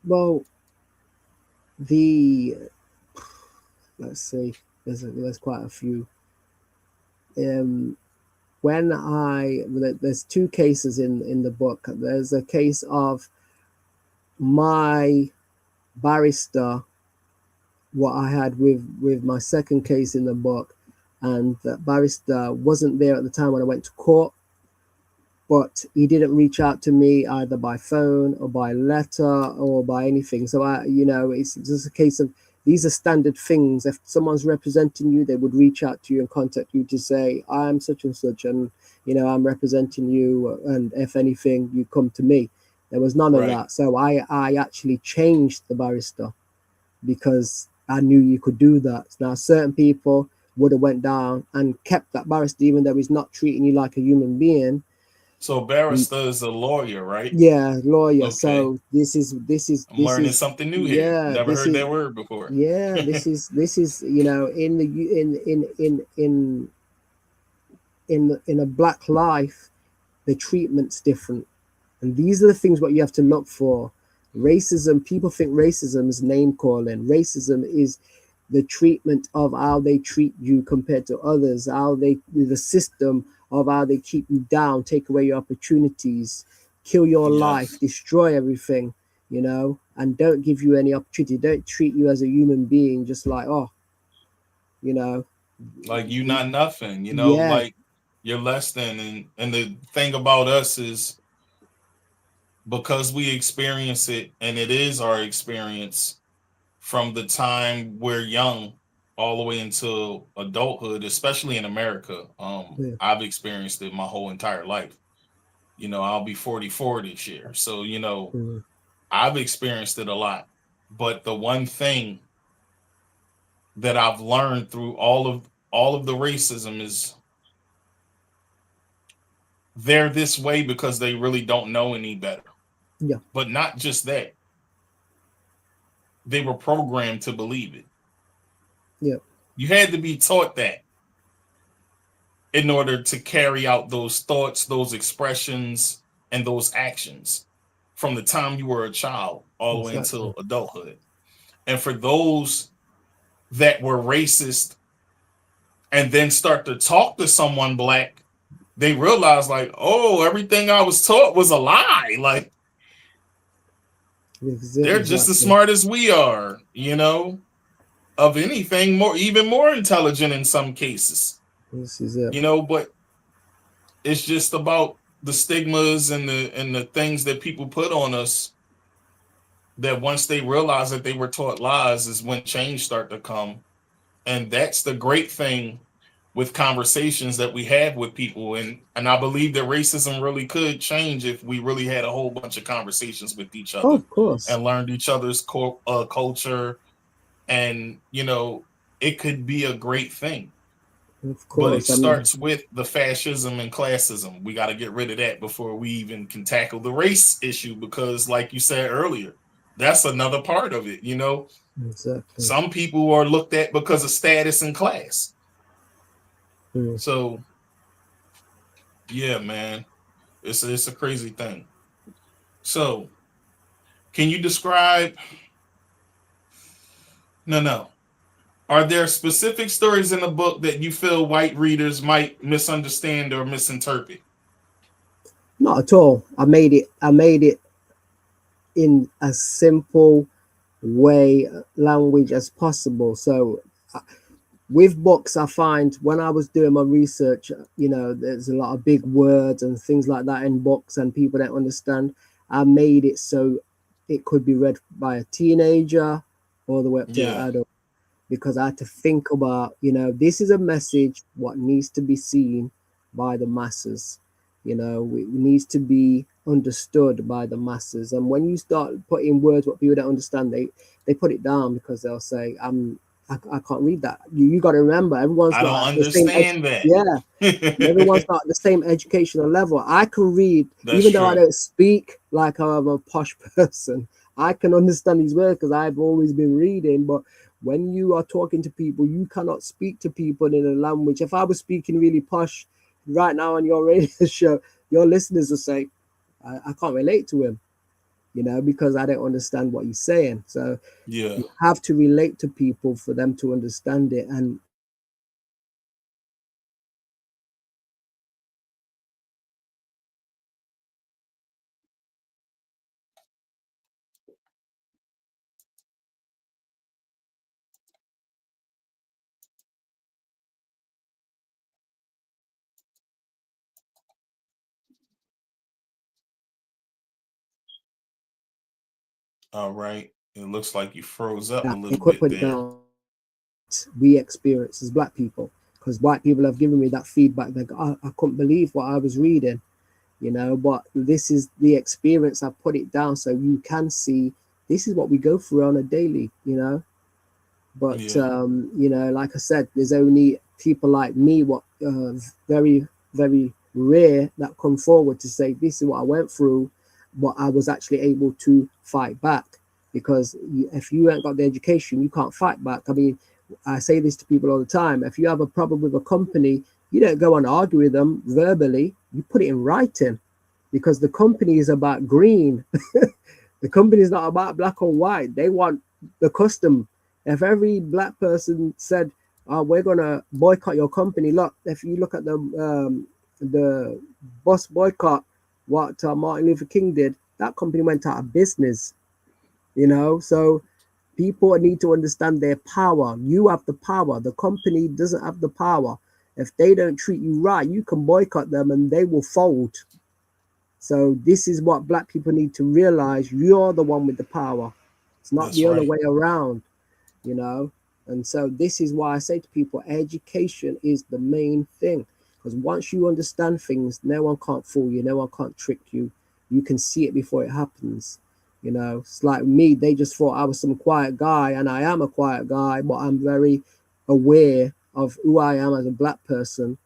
Well, let's see, there's quite a few. There's two cases in the book. There's a case of my barrister, what I had with my second case in the book, and that barrister wasn't there at the time when I went to court, but he didn't reach out to me either by phone or by letter or by anything. So it's just a case of, these are standard things. If someone's representing you, they would reach out to you and contact you to say, I'm such and such, and I'm representing you, and if anything, you come to me. There was none of that. So I actually changed the barrister because I knew you could do that. Now, certain people would have went down and kept that barrister, even though he's not treating you like a human being. So barrister is a lawyer, right? Yeah, lawyer. Okay. So this is I'm learning something new here. Yeah, never heard that word before. Yeah, this is in a Black life, the treatment's different, and these are the things what you have to look for. Racism, people think racism is name calling. Racism is the treatment of how they treat you compared to others, the system of how they keep you down, take away your opportunities, kill your life, destroy everything, and don't give you any opportunity. Don't treat you as a human being, just like, like you not nothing, like you're less than. And the thing about us is, because we experience it, and it is our experience from the time we're young all the way into adulthood, especially in America. I've experienced it my whole entire life. You know, I'll be 44 this year. So, you know, I've experienced it a lot. But the one thing that I've learned through all of the racism is they're this way because they really don't know any better. Yeah. But not just that. They were programmed to believe it. Yeah. You had to be taught that in order to carry out those thoughts, those expressions, and those actions from the time you were a child all the way until adulthood. And for those that were racist and then start to talk to someone black, they realize like, oh, everything I was taught was a lie. Like, they're just as smart as we are, you know, of anything more, even more intelligent in some cases. This is it. You know, but it's just about the stigmas and the things that people put on us, that once they realize that they were taught lies is when change start to come. And that's the great thing with conversations that we have with people. And I believe that racism really could change if we really had a whole bunch of conversations with each other. Oh, of course. And learned each other's culture. And, you know, it could be a great thing. Of course. But it starts with the fascism and classism. We got to get rid of that before we even can tackle the race issue, because like you said earlier, that's another part of it, you know. Exactly. Some people are looked at because of status and class. So yeah, man, it's a crazy thing. So can you describe are there specific stories in the book that you feel white readers might misunderstand or misinterpret? Not at all. I made it in a simple language as possible. So with books, I find when I was doing my research, you know, there's a lot of big words and things like that in books and people don't understand. I made it so it could be read by a teenager all the way up to an adult, because I had to think about, you know, this is a message what needs to be seen by the masses. You know, it needs to be understood by the masses. And when you start putting words what people don't understand, they put it down, because they'll say, I can't read that. You got to remember, everyone's I not don't understand that. Yeah, everyone's not at the same educational level. I can read, even though I don't speak like I'm a posh person. I can understand these words because I've always been reading. But when you are talking to people, you cannot speak to people in a language. If I was speaking really posh right now on your radio show, your listeners will say, I can't relate to him, you know, because I don't understand what he's saying. So you have to relate to people for them to understand it. And all right. It looks like you froze up a they little could bit put it there. down. We experience as black people, because white people have given me that feedback. Like, I couldn't believe what I was reading, you know, but this is the experience. I put it down so you can see this is what we go through on a daily, you know. But you know, like I said, there's only people like me, what very, very rare, that come forward to say this is what I went through, but I was actually able to fight back. Because if you ain't got the education, you can't fight back. I mean, I say this to people all the time. If you have a problem with a company, you don't go and argue with them verbally. You put it in writing, because the company is about green. The company is not about black or white. They want the custom. If every black person said, we're going to boycott your company. Look, if you look at the bus boycott, what Martin Luther King did, that company went out of business, you know. So people need to understand their power. You have the power. The company doesn't have the power. If they don't treat you right, you can boycott them and they will fold. So this is what black people need to realize. You're the one with the power. It's not the other way around, you know. And so this is why I say to people, education is the main thing. Because once you understand things, no one can't fool you, no one can't trick you. You can see it before it happens. You know, it's like me, they just thought I was some quiet guy, and I am a quiet guy, but I'm very aware of who I am as a black person.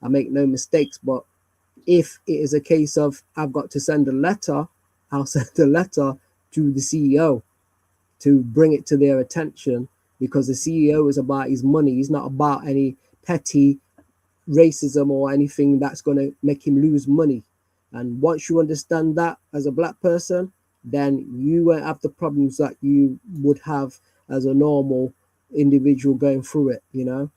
I make no mistakes, but if it is a case of I've got to send a letter, I'll send a letter to the CEO to bring it to their attention, because the CEO is about his money. He's not about any petty racism or anything that's going to make him lose money. And once you understand that as a black person, then you won't have the problems that you would have as a normal individual going through it, you know?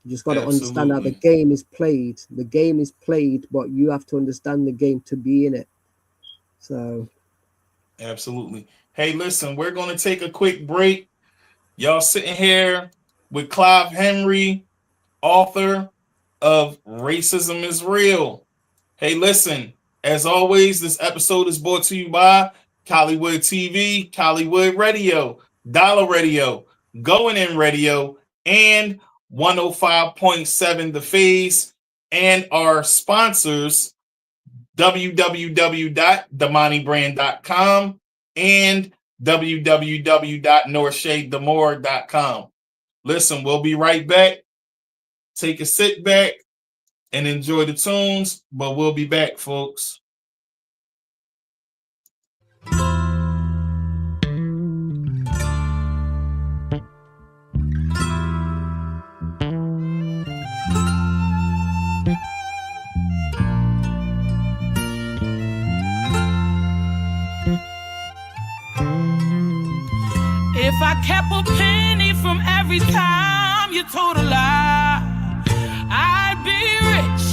You just got to understand how the game is played. The game is played, but you have to understand the game to be in it. So. Absolutely. Hey, listen, we're going to take a quick break. Y'all sitting here with Clive Henry, author of Racism is Real. Hey, listen, as always, this episode is brought to you by Collywood TV, Collywood Radio, Dollar Radio, Going In Radio, and 105.7 The Phase, and our sponsors, www.damanibrand.com and www.northshadethemore.com. Listen, we'll be right back. Take a sit back and enjoy the tunes, but we'll be back, folks. If I kept a penny from every time you told a lie, I'd be rich.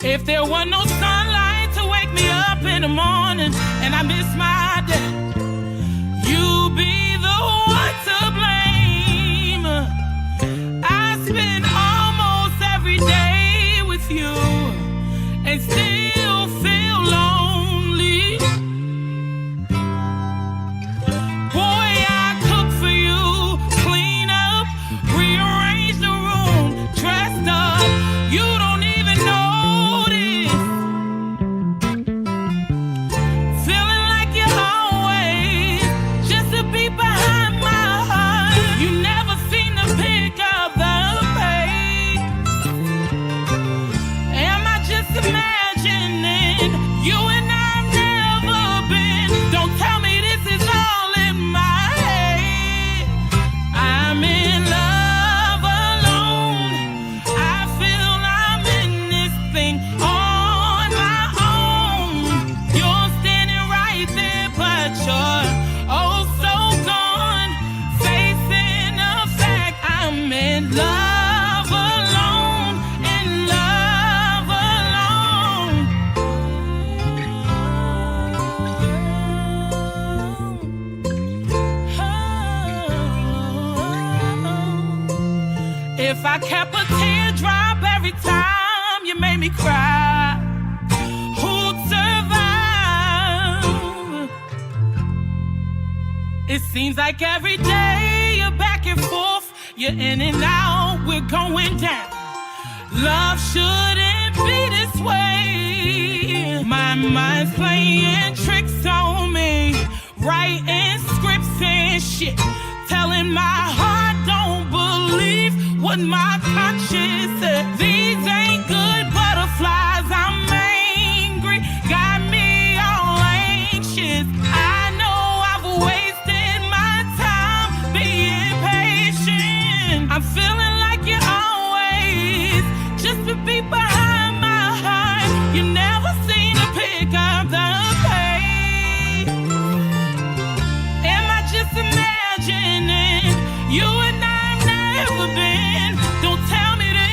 If there were no sunlight to wake me up in the morning and I miss my day, you'd be the one to blame. I spend almost every day with you and still feel lonely. Boy, I cook for you, clean up, rearrange the room, dressed up. You don't even notice. Feeling like you're always just a beat behind my heart. You never seem to pick up the pace. Am I just imagining you and I've never been? Don't tell me this is all in my head. I'm in love alone. I feel I'm in this thing on my own. You're standing right there, but you're oh so gone. Facing the fact I'm in love alone. In love alone. If I kept a teardrop every time you made me cry, who'd survive? It seems like every day you're back and forth, you're in and out, we're going down. Love shouldn't be this way. My mind's playing tricks on me, writing scripts and shit, telling my heart don't believe what my conscience said. These ain't good butterflies, I'm angry, got me all anxious. I know I've wasted my time being patient. I'm feeling like you're always just a beat behind my heart. You never seem to pick up the pace. Am I just imagining you and I've never been? Don't tell me this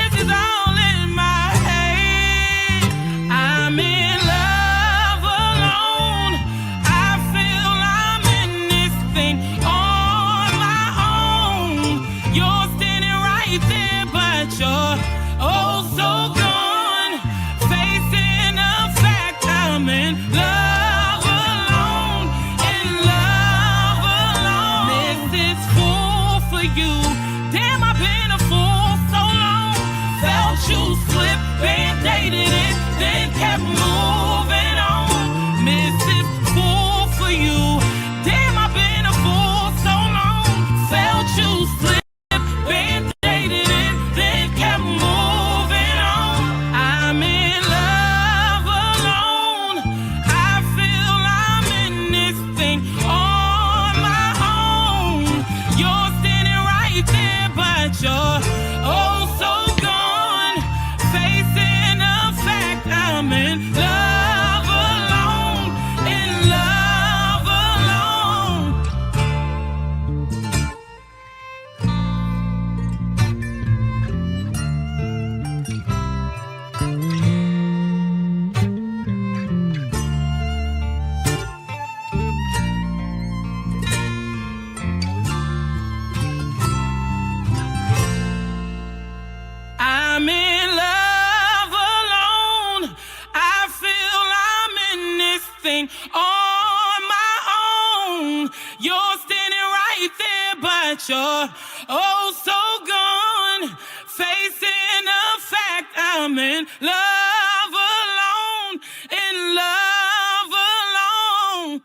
on my own. You're standing right there, but you're oh so gone. Facing the fact I'm in love alone, in love alone.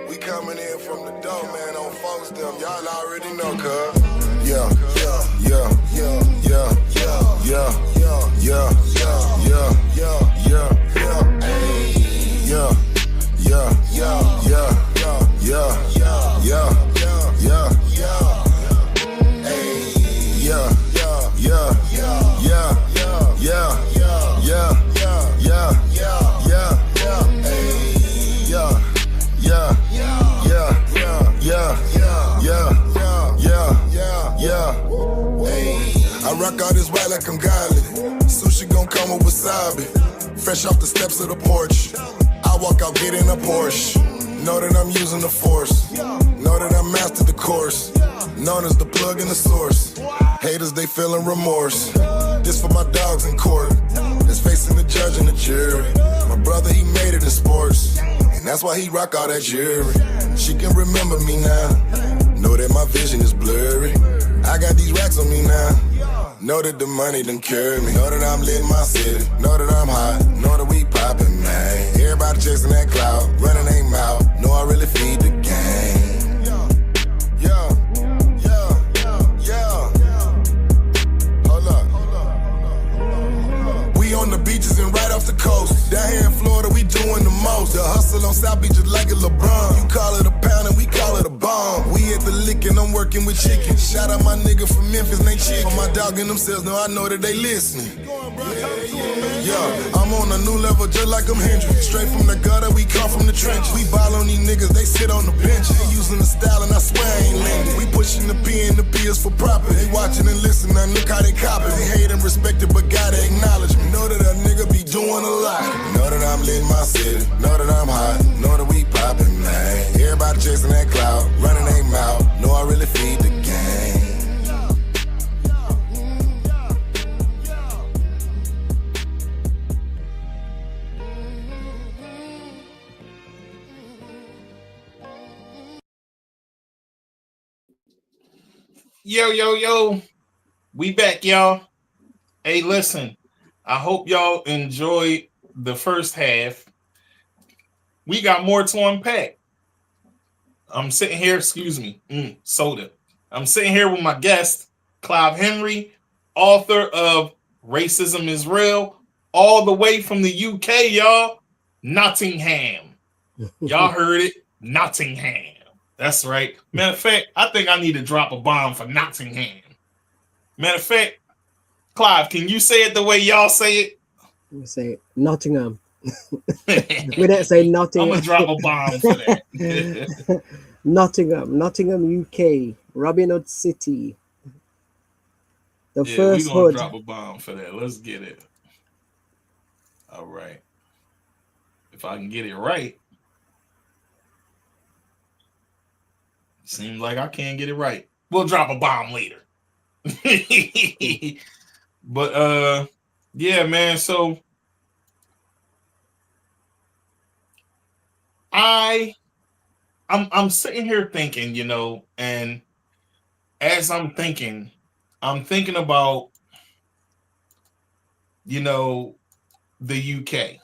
We coming in from the door, man, on folks them. Y'all already know, cuz. Yeah, yeah, yeah, yeah, yeah, yeah, yeah, yeah, yeah, yeah, yeah, yeah, yeah, hey, yeah, yeah, yeah, yeah, yeah, yeah, yeah, yeah, yeah, hey, yeah, yeah, yeah, yeah, yeah, yeah, yeah, yeah, yeah, yeah, yeah, hey, yeah, yeah, yeah, yeah, yeah, yeah, yeah. Hey, I rock all this white like I'm godly. Sushi gon' come with wasabi. Fresh off the steps of the porch. I walk out, get in a Porsche. Know that I'm using the force. Know that I mastered the course. Known as the plug and the source. Haters, they feeling remorse. This for my dogs in court. That's facing the judge and the jury. My brother, he made it in sports. And that's why he rock all that jewelry. She can remember me now. Know that my vision is blurry. I got these racks on me now. Know that the money done cured me. Know that I'm lit in my city. Know that I'm hot. Know that we poppin', man. Everybody chasing that cloud. Running their mouth. Know I really feed the game. Yeah, yeah, yeah. Hold up. We on the beaches and right off the coast. Down here in Florida, we doing the most. The hustle on South Beach is like a LeBron. You call it a pound and we call it a bomb. We at the lick and I'm working with chicken. Shout out my nigga from Memphis, they chicken. On my dog and themselves, know I know that they listening. Yeah, I'm on a new level just like I'm Hendry. Straight from the gutter, we come from the trenches. We ball on these niggas, they sit on the bench. They using the style and I swear I ain't lending. We pushing the P and the P is for profit. They watching and listening, now look how they cop it. They hate and respect it, but gotta acknowledge me. Know that a nigga be doing a lot. Know that I'm lit in my city. Know that I'm hot. Know that we poppin', man. Everybody chasing that cloud, running their mouth. Know I really feed the game. Yo, we back, y'all. Hey, listen, I hope y'all enjoyed the first half. We got more to unpack. I'm sitting here, soda. I'm sitting here with my guest, Clive Henry, author of Racism is Real, all the way from the UK, y'all. Nottingham. Y'all heard it, Nottingham. That's right. Matter of fact, I think I need to drop a bomb for Nottingham. Matter of fact, Clive, can you say it the way y'all say it? We say Nottingham. We don't say Nottingham. I'm gonna drop a bomb for that. Nottingham, UK, Robin Hood City. The first we're gonna hood. drop a bomb for that. Let's get it. All right. If I can get it right. Seems like I can't get it right. We'll drop a bomb later. But yeah, man. So I'm sitting here thinking, and as I'm thinking about, the UK.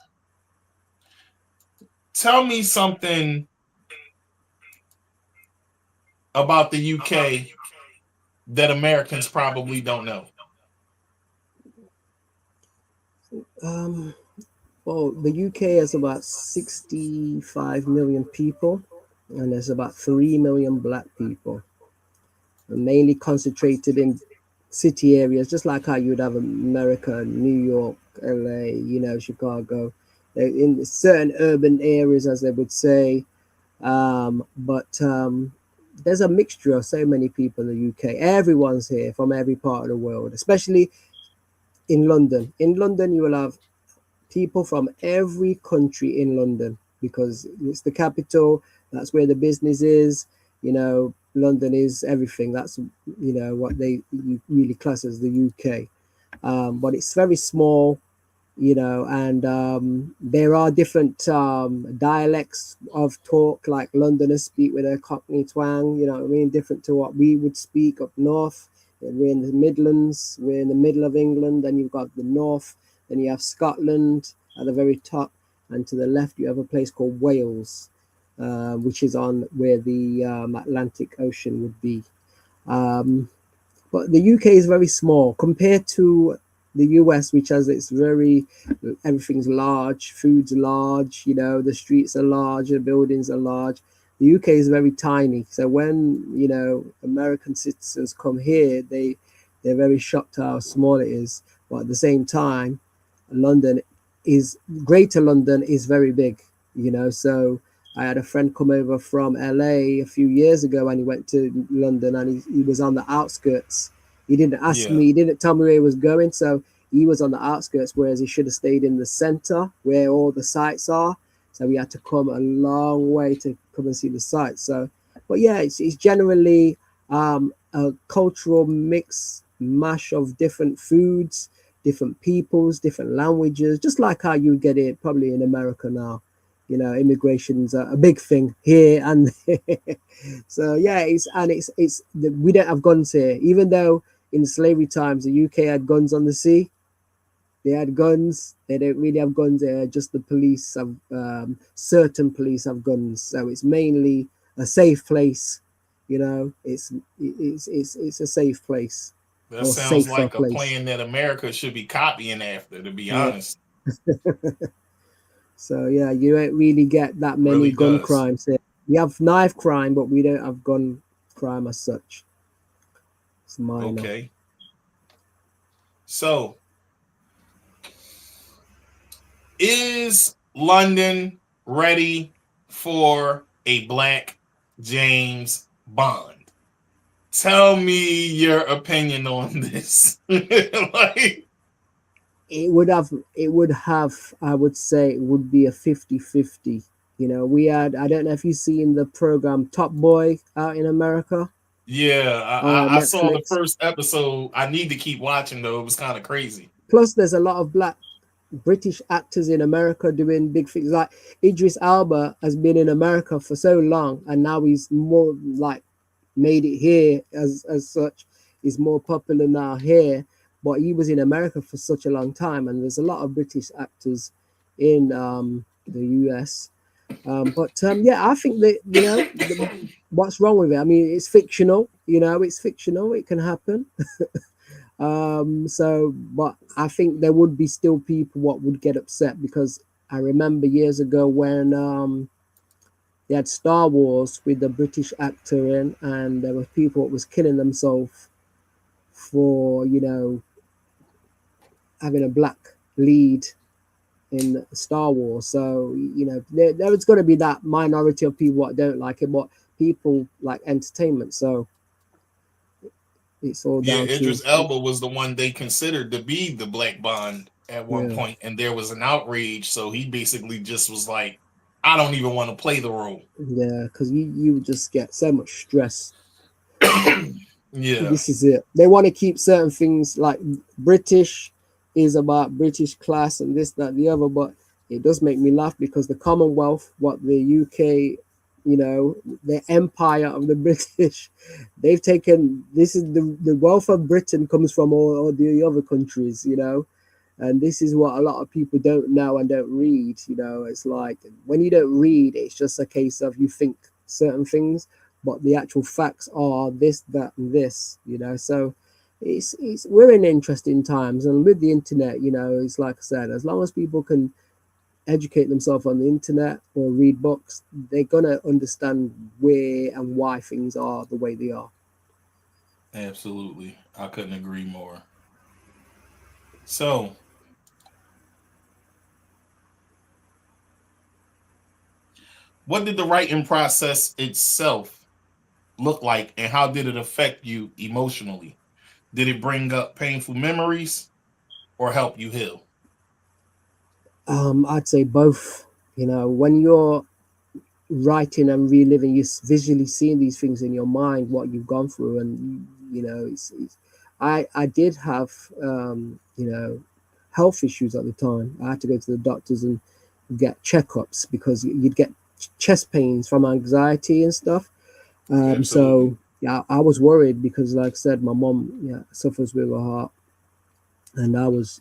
Tell me something about the UK that Americans probably don't know. Well, the UK has about 65 million people, and there's about 3 million black people, and mainly concentrated in city areas, just like how you would have America, New York, LA, Chicago, in certain urban areas, as they would say. But there's a mixture of so many people in the UK. Everyone's here from every part of the world, especially in London. In London, you will have people from every country in London because it's the capital. That's where the business is. London is everything. That's what they really class as the UK. But it's very small. you know, and there are different dialects of talk, like Londoners speak with a Cockney twang, you know what I mean, different to what we would speak up north. And we're in the Midlands, we're in the middle of England, then you've got the north, then you have Scotland at the very top, and to the left you have a place called Wales, which is on where the Atlantic Ocean would be. But the UK is very small compared to the US, which has everything's large, food's large, you know, the streets are large, the buildings are large. The UK is very tiny. So when, you know, American citizens come here, they're very shocked at how small it is. But at the same time, Greater London is very big, you know. So I had a friend come over from LA a few years ago, and he went to London, and he was on the outskirts. He didn't ask me, he didn't tell me where he was going. So he was on the outskirts, whereas he should have stayed in the center where all the sites are. So we had to come a long way to come and see the sites. So, but yeah, it's generally a cultural mash of different foods, different peoples, different languages, just like how you get it probably in America now. You know, immigration's a big thing here, and so yeah, we don't have guns here, even though in slavery times the UK had guns on the sea. They had guns. They don't really have guns there. Just the police have certain police have guns, so it's mainly a safe place. You know, it's a safe place. That sounds like a plan that America should be copying after, to be honest. So yeah, you don't really get that many gun crimes here. We have knife crime, but we don't have gun crime as such. It's minor. Okay. So, is London ready for a Black James Bond? Tell me your opinion on this. It would have, I would say it would be a 50-50. You know, I don't know if you've seen the program Top Boy out in America. Yeah, I saw the first episode. I need to keep watching though. It was kind of crazy. Plus, there's a lot of Black British actors in America doing big things. Like Idris Elba has been in America for so long, and now he's more like made it here as such. He's more popular now here, but he was in America for such a long time, and there's a lot of British actors in the US. Yeah, I think that, you know, what's wrong with it? I mean, it's fictional. You know, it's fictional. It can happen. But I think there would be still people what would get upset, because I remember years ago when they had Star Wars with the British actor in, and there were people that was killing themselves for, you know, having a Black lead in Star Wars. So, you know, there is going to be that minority of people that don't like it, but people like entertainment. So it's all down to... Idris Elba was the one they considered to be the Black Bond at one point, and there was an outrage. So he basically just was like, I don't even want to play the role. Yeah, because you just get so much stress. Yeah. This is it. They want to keep certain things, like British is about British class and this, that, the other, but it does make me laugh because the Commonwealth, what the UK, you know, the empire of the British, they've taken, this is the wealth of Britain comes from all the other countries, you know, and this is what a lot of people don't know and don't read. You know, it's like when you don't read, it's just a case of you think certain things, but the actual facts are this, that, and this, you know. So we're in interesting times, and with the internet, you know, it's like I said, as long as people can educate themselves on the internet or read books, they're gonna understand where and why things are the way they are. Absolutely, I couldn't agree more. So, what did the writing process itself look like, and how did it affect you emotionally? Did it bring up painful memories or help you heal? I'd say both. You know, when you're writing and reliving, you're visually seeing these things in your mind, what you've gone through, and you know, I did have health issues at the time. I had to go to the doctors and get checkups because you'd get chest pains from anxiety and stuff. So yeah, I was worried because, like I said, my mom suffers with her heart, and I was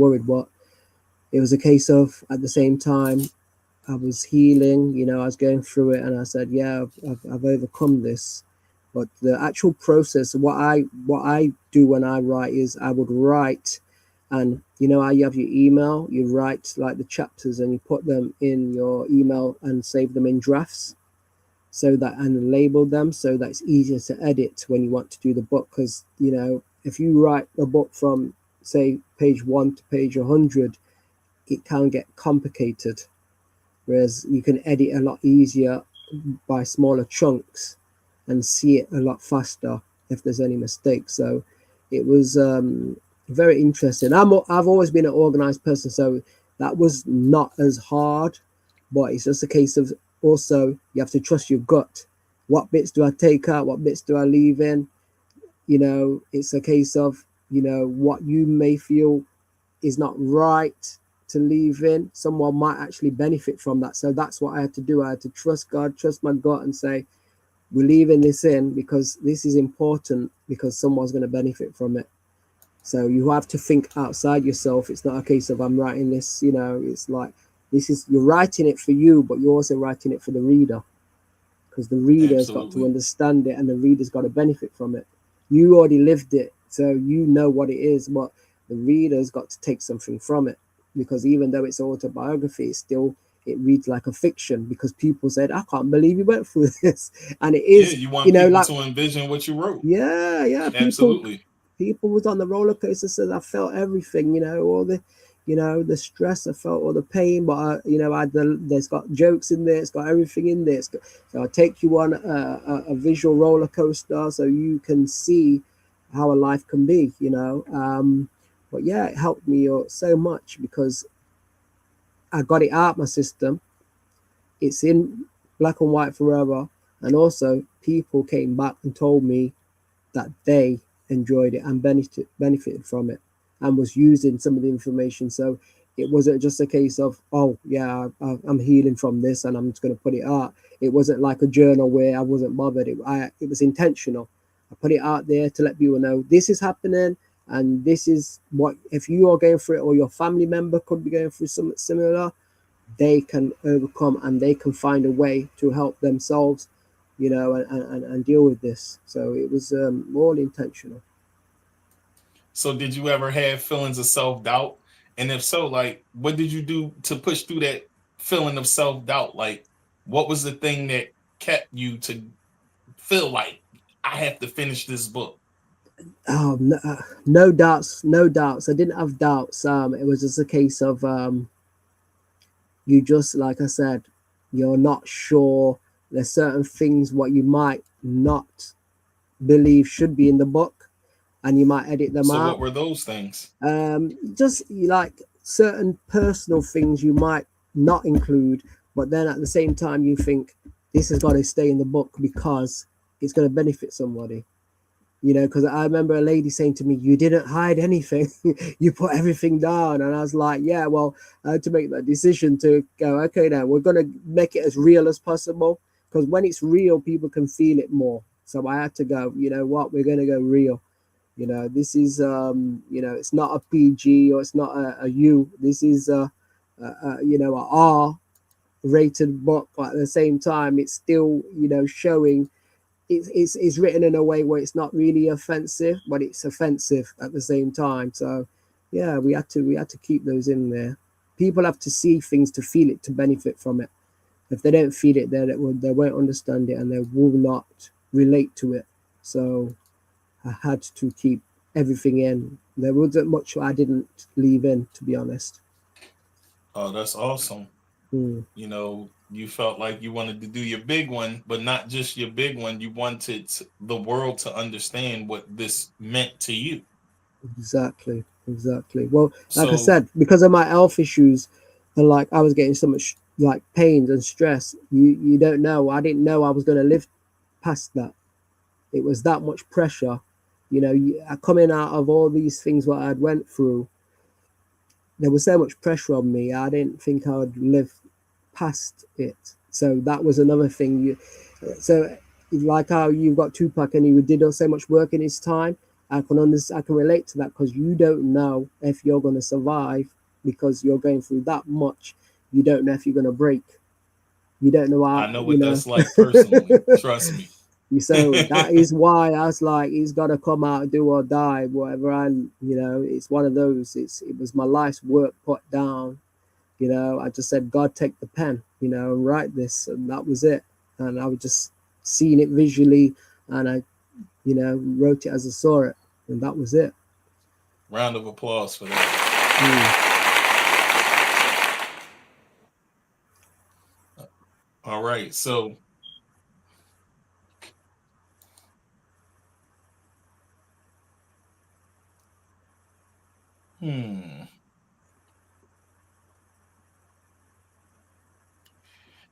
worried. But it was a case of, at the same time, I was healing. I was going through it, and I said, yeah, I've overcome this. But the actual process, what I do when I write is I would write, and how you have your email, you write like the chapters and you put them in your email and save them in drafts, and label them so that it's easier to edit when you want to do the book. Because if you write a book from, say, page 1 to page 100, it can get complicated, whereas you can edit a lot easier by smaller chunks and see it a lot faster if there's any mistakes. So it was very interesting. I've always been an organized person, so that was not as hard, but it's just a case of, also you have to trust your gut. What bits do I take out? What bits do I leave in? It's a case of, what you may feel is not right to leave in, someone might actually benefit from that. So that's what I had to do. I had to trust God, trust my gut, and say, we're leaving this in because this is important, because someone's going to benefit from it. So you have to think outside yourself. It's not a case of, I'm writing this, it's like, you're writing it for you, but you're also writing it for the reader, because the reader's got to understand it and the reader's got to benefit from it. You already lived it, so you know what it is, but the reader's got to take something from it, because even though it's autobiography, it reads like a fiction, because people said, I can't believe you went through this. And it is, you want people to envision what you wrote. Yeah. Absolutely. People was on the roller coaster, said I felt everything, all the, the stress, I felt all the pain, but there's got jokes in there, it's got everything in there. So I take you on a visual roller coaster so you can see how a life can be, but yeah, it helped me so much because I got it out my system. It's in black and white forever. And also people came back and told me that they enjoyed it and benefited from it and was using some of the information. So it wasn't just a case of, oh yeah, I'm healing from this and I'm just going to put it out. It wasn't like a journal where I wasn't bothered. It was intentional. I put it out there to let people know this is happening. And this is what, if you are going through it or your family member could be going through something similar, they can overcome and they can find a way to help themselves, and deal with this. So it was all intentional. So did you ever have feelings of self-doubt? And if so, like, what did you do to push through that feeling of self-doubt? Like, what was the thing that kept you to feel like, I have to finish this book? Oh, no doubts. I didn't have doubts. It was just a case of you just, like I said, you're not sure. There's certain things what you might not believe should be in the book, and you might edit them out. So what were those things? Just like certain personal things you might not include, but then at the same time you think this has got to stay in the book because it's going to benefit somebody. Because I remember a lady saying to me, you didn't hide anything. You put everything down. And I was like, yeah, well, I had to make that decision to go, okay, now we're going to make it as real as possible. Because when it's real, people can feel it more. So I had to go, you know what, we're going to go real. This is, it's not a PG or it's not a U. This is, a R-rated book. But at the same time, it's still, showing it's written in a way where it's not really offensive, but it's offensive at the same time. So yeah, we had to keep those in there. People have to see things to feel it, to benefit from it. If they don't feel it, they won't understand it and they will not relate to it. So I had to keep everything in. There wasn't much I didn't leave in, to be honest. Oh, that's awesome. You felt like you wanted to do your big one, but not just your big one. You wanted the world to understand what this meant to you. Exactly. Well, like I said, because of my health issues, and like I was getting so much like pains and stress, you don't know. I didn't know I was going to live past that. It was that much pressure, coming out of all these things what I'd went through. there was so much pressure on me. I didn't think I would live past it. So that was another thing. So like how you've got Tupac and he did so much work in his time. I can relate to that, because you don't know if you're going to survive, because you're going through that much. You don't know if you're going to break. You don't know how, I know what that's like personally. Trust me. So that is why I was like, he's got to come out, do or die, whatever. And it's one of those. It was my life's work put down. I just said, God, take the pen, and write this, and that was it. And I was just seeing it visually, and I, wrote it as I saw it, and that was it. Round of applause for that. All right, so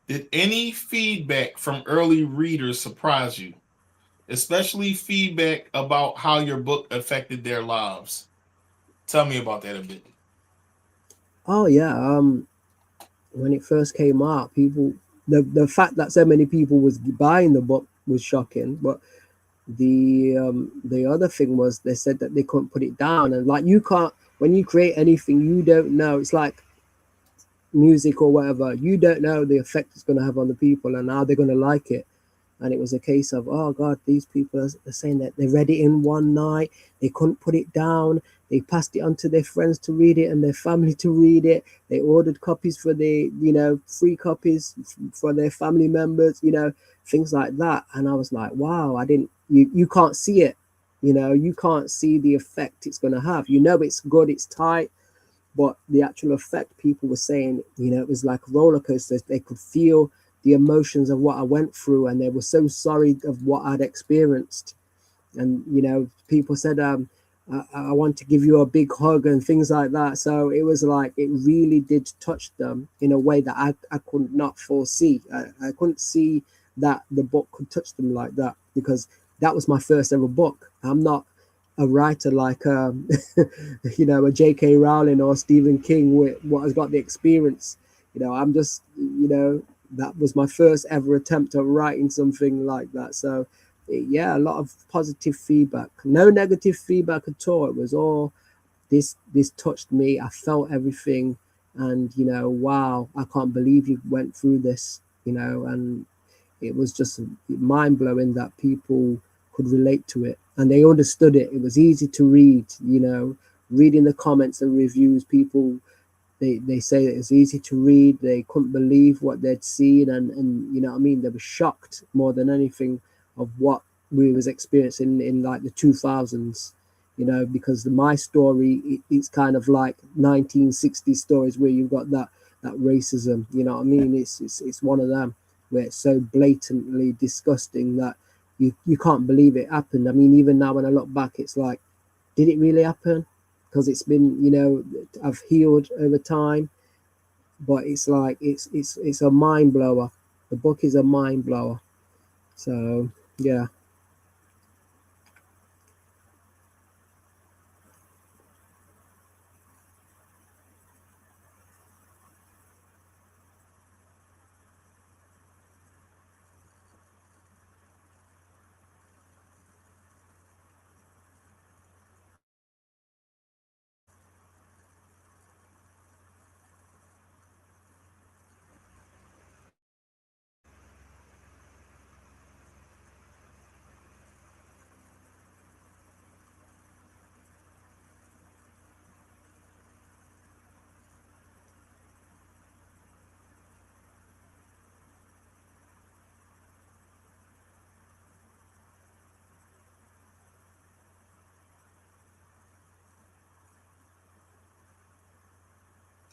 did any feedback from early readers surprise you, especially feedback about how your book affected their lives? Tell me about that a bit. Oh yeah, when it first came out, the fact that so many people was buying the book was shocking. But the other thing was, they said that they couldn't put it down, and like, you can't, when you create anything, you don't know. It's like music or whatever, you don't know the effect it's going to have on the people and how they're going to like it. And it was a case of, oh God, these people are saying that they read it in one night, they couldn't put it down, they passed it on to their friends to read it and their family to read it, they ordered copies for the free copies for their family members, things like that. And I was like, wow, you can't see it, you can't see the effect it's going to have. It's good, it's tight, but the actual effect, people were saying, it was like a roller coaster. They could feel the emotions of what I went through, and they were so sorry of what I'd experienced. And people said, I want to give you a big hug and things like that. So it was like, it really did touch them in a way that I could not foresee. I couldn't see that the book could touch them like that, because that was my first ever book. I'm not a writer like a J.K. Rowling or Stephen King, with what has got the experience. I'm just, that was my first ever attempt at writing something like that. So yeah, a lot of positive feedback, no negative feedback at all. It was all, this touched me, I felt everything, and wow, I can't believe you went through this, and it was just mind-blowing that people could relate to it and they understood it. It was easy to read, reading the comments and reviews, people, they say that it's easy to read. They couldn't believe what they'd seen, and what I mean, they were shocked more than anything of what we was experiencing in like the 2000s, because my story, it's kind of like 1960s stories where you've got that racism, what I mean. It's one of them where it's so blatantly disgusting that you can't believe it happened. I mean, even now when I look back, it's like, did it really happen? Because it's been, I've healed over time, but it's like, it's a mind blower. The book is a mind blower. So yeah.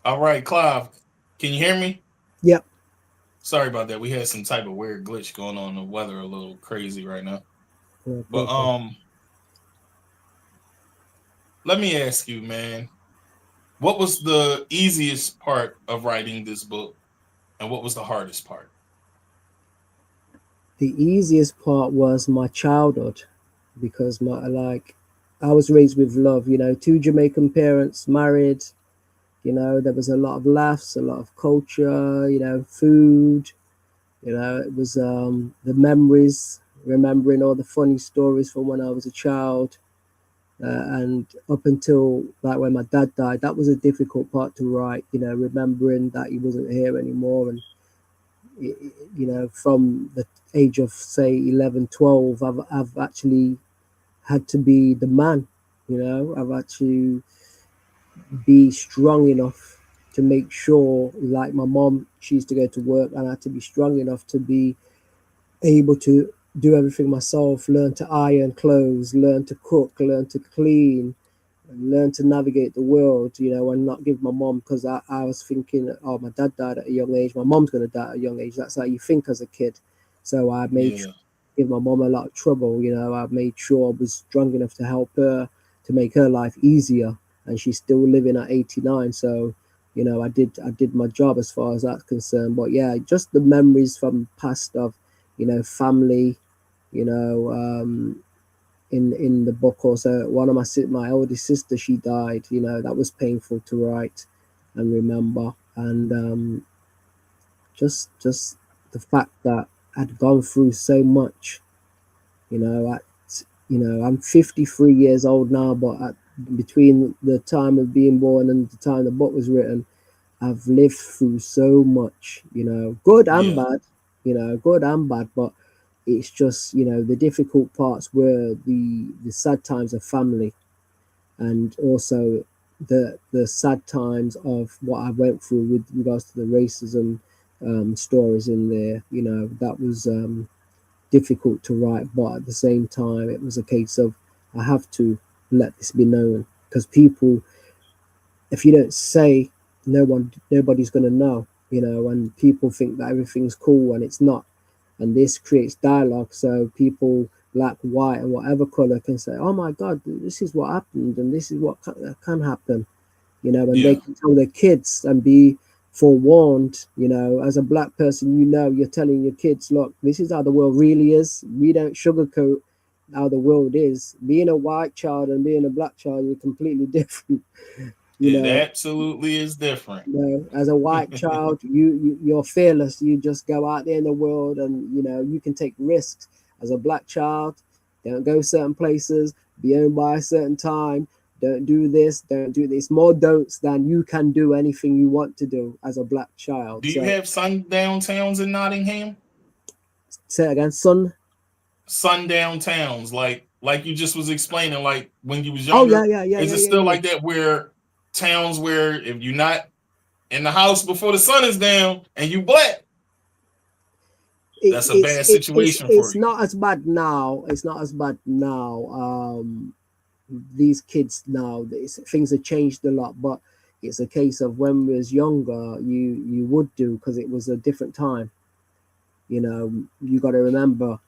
All right, Clive, can you hear me? Yep. Sorry about that. We had some type of weird glitch going on. The weather a little crazy right now. No But problem. let me ask you, man, what was the easiest part of writing this book, and what was the hardest part? The easiest part was my childhood, because I was raised with love, two Jamaican parents, married, You know, there was a lot of laughs, a lot of culture, you know, food. You know, it was the memories, remembering all the funny stories from when I was a child. And up until like when my dad died, that was a difficult part to write, you know, remembering that he wasn't here anymore. And, you know, from the age of, say, 11, 12, I've actually had to be the man, you know, I've actually be strong enough to make sure, like my mom, she used to go to work, and I had to be strong enough to be able to do everything myself, learn to iron clothes, learn to cook, learn to clean, learn to navigate the world, you know, and not give my mom, because I was thinking, oh, my dad died at a young age, my mom's going to die at a young age. That's how you think as a kid. So I made sure to give my mom a lot of trouble, you know. I made sure I was strong enough to help her, to make her life easier. And she's still living at 89. So, you know, I did my job as far as that's concerned. But yeah, just the memories from past of, you know, family, you know, in the book. Also, one of my oldest sister, she died, you know, that was painful to write and remember. And just the fact that I'd gone through so much, you know, I'm 53 years old now, but between the time of being born and the time the book was written, I've lived through so much, you know, good and bad, you know, good and bad. But it's just, you know, the difficult parts were the sad times of family, and also the sad times of what I went through with regards to the racism stories in there. You know, that was difficult to write, but at the same time, it was a case of I have to let this be known, because people, if you don't say, nobody's going to know, you know, and people think that everything's cool and it's not. And this creates dialogue, so people, black, white, and whatever color, can say, oh my God, this is what happened, and this is what can happen, you know, and they can tell their kids and be forewarned. You know, as a black person, you know, you're telling your kids, look, this is how the world really is. We don't sugarcoat how the world is. Being a white child and being a black child is completely different. It absolutely is different. You know, as a white child, you're fearless. You just go out there in the world, and you know, you can take risks. As a black child, don't go certain places, be owned by a certain time, don't do this, don't do this. More don'ts than you can do anything you want to do as a black child. Do you have sundown towns in Nottingham? Say it again, sundown towns, like you just was explaining, like when you was younger. Oh yeah. Is it still like that, where towns where if you're not in the house before the sun is down and you black, that's a bad situation for you? It's not as bad now. It's not as bad now. These kids now, things have changed a lot, but it's a case of when we was younger, you would do, because it was a different time. You know, you got to remember,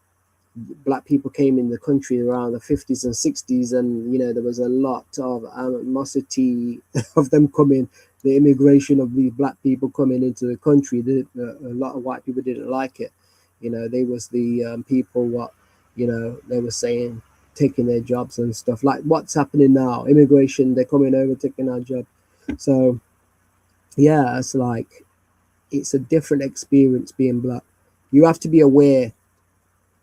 black people came in the country around the 50s and 60s, and you know, there was a lot of animosity of them coming, the immigration of these black people coming into the country. A lot of white people didn't like it. You know, they was the people what, you know, they were saying, taking their jobs and stuff, like what's happening now, immigration, they're coming over, taking our job. So yeah, it's like, it's a different experience being black. You have to be aware.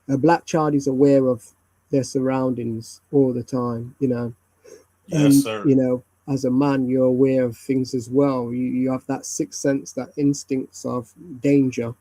A black child is aware of their surroundings all the time, you know. Yes, sir. You know, as a man, you're aware of things as well. You have that sixth sense, that instincts of danger,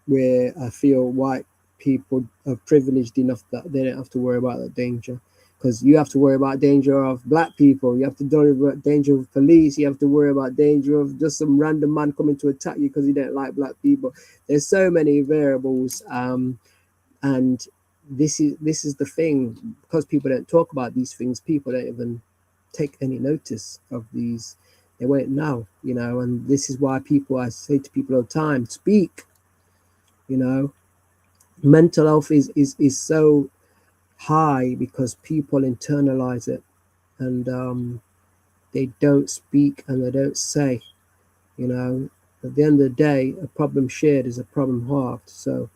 where I feel white people are privileged enough that they don't have to worry about that danger. Because you have to worry about danger of black people, you have to worry about danger of police, you have to worry about danger of just some random man coming to attack you because he don't like black people. There's so many variables, and this is the thing, because people don't talk about these things, people don't even take any notice of these. They won't know, you know. And this is why I say to people all the time, speak. You know, mental health is so high because people internalize it, and they don't speak and they don't say. You know, at the end of the day, a problem shared is a problem halved. So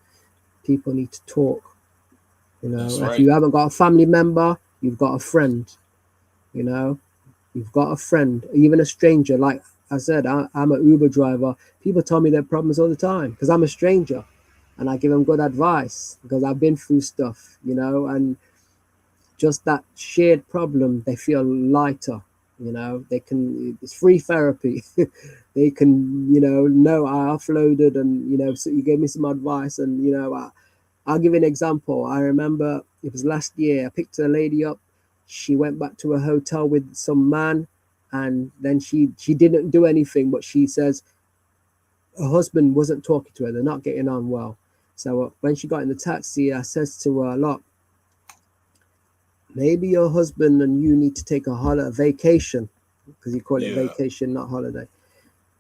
people need to talk. You know, if you haven't got a family member, you've got a friend. You know, you've got a friend, even a stranger. Like I said, I'm an Uber driver. People tell me their problems all the time because I'm a stranger, and I give them good advice because I've been through stuff, and just that shared problem, they feel lighter. They can. It's free therapy. They can, know I offloaded, and so you gave me some advice, and I'll give you an example. I remember it was last year. I picked a lady up. She went back to a hotel with some man, and then she didn't do anything, but she says her husband wasn't talking to her. They're not getting on well. So when she got in the taxi, I says to her, "Look, maybe your husband and you need to take a vacation, because you call it vacation, not holiday.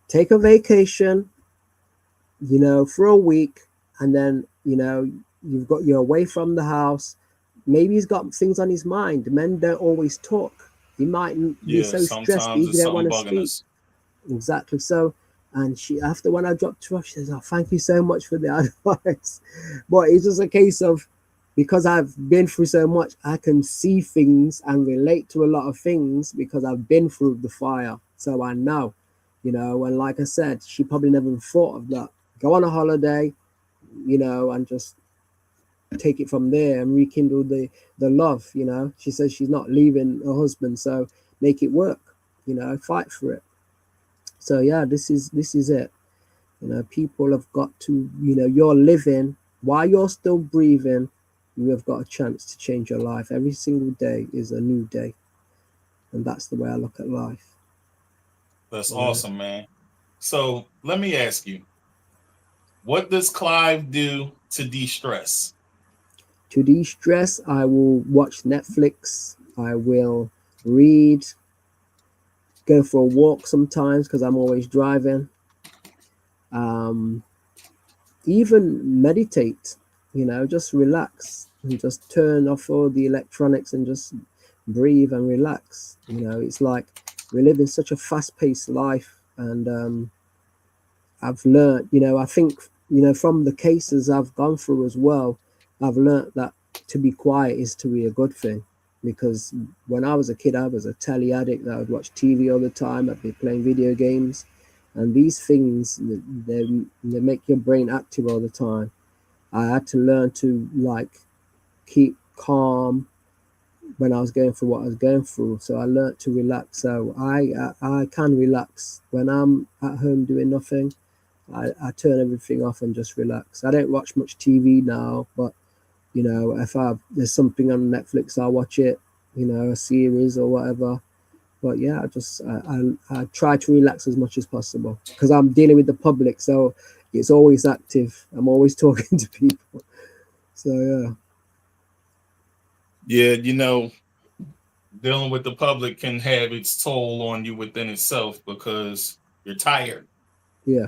Take a vacation, for a week, and then you're away from the house. Maybe he's got things on his mind. Men don't always talk. He might be so stressed he don't want to speak." Exactly. So, and after when I dropped her off, she says, "Oh, thank you so much for the advice." But it's just a case of, because I've been through so much, I can see things and relate to a lot of things because I've been through the fire. So I know, and like I said, she probably never thought of that. Go on a holiday, and just take it from there and rekindle the love. She says she's not leaving her husband, so make it work. Fight for it. So yeah, this is it. People have got to, you're living while you're still breathing. You have got a chance to change your life. Every single day is a new day, and that's the way I look at life. That's awesome, man. So let me ask you, what does Clive do to de-stress? To de-stress, I will watch Netflix. I will read, go for a walk sometimes because I'm always driving. Even meditate, just relax and just turn off all the electronics and just breathe and relax. It's like we live in such a fast-paced life, and I've learned, I think, from the cases I've gone through as well, I've learned that to be quiet is to be a good thing. Because when I was a kid, I was a telly addict. I would watch TV all the time. I'd be playing video games, and these things, they make your brain active all the time. I had to learn to keep calm when I was going through what I was going through. So I learned to relax. So I can relax when I'm at home doing nothing. I turn everything off and just relax. I don't watch much TV now, but if there's something on Netflix, I'll watch it, a series or whatever. But yeah, I try to relax as much as possible because I'm dealing with the public, so it's always active. I'm always talking to people. So yeah. Yeah, dealing with the public can have its toll on you within itself because you're tired. Yeah.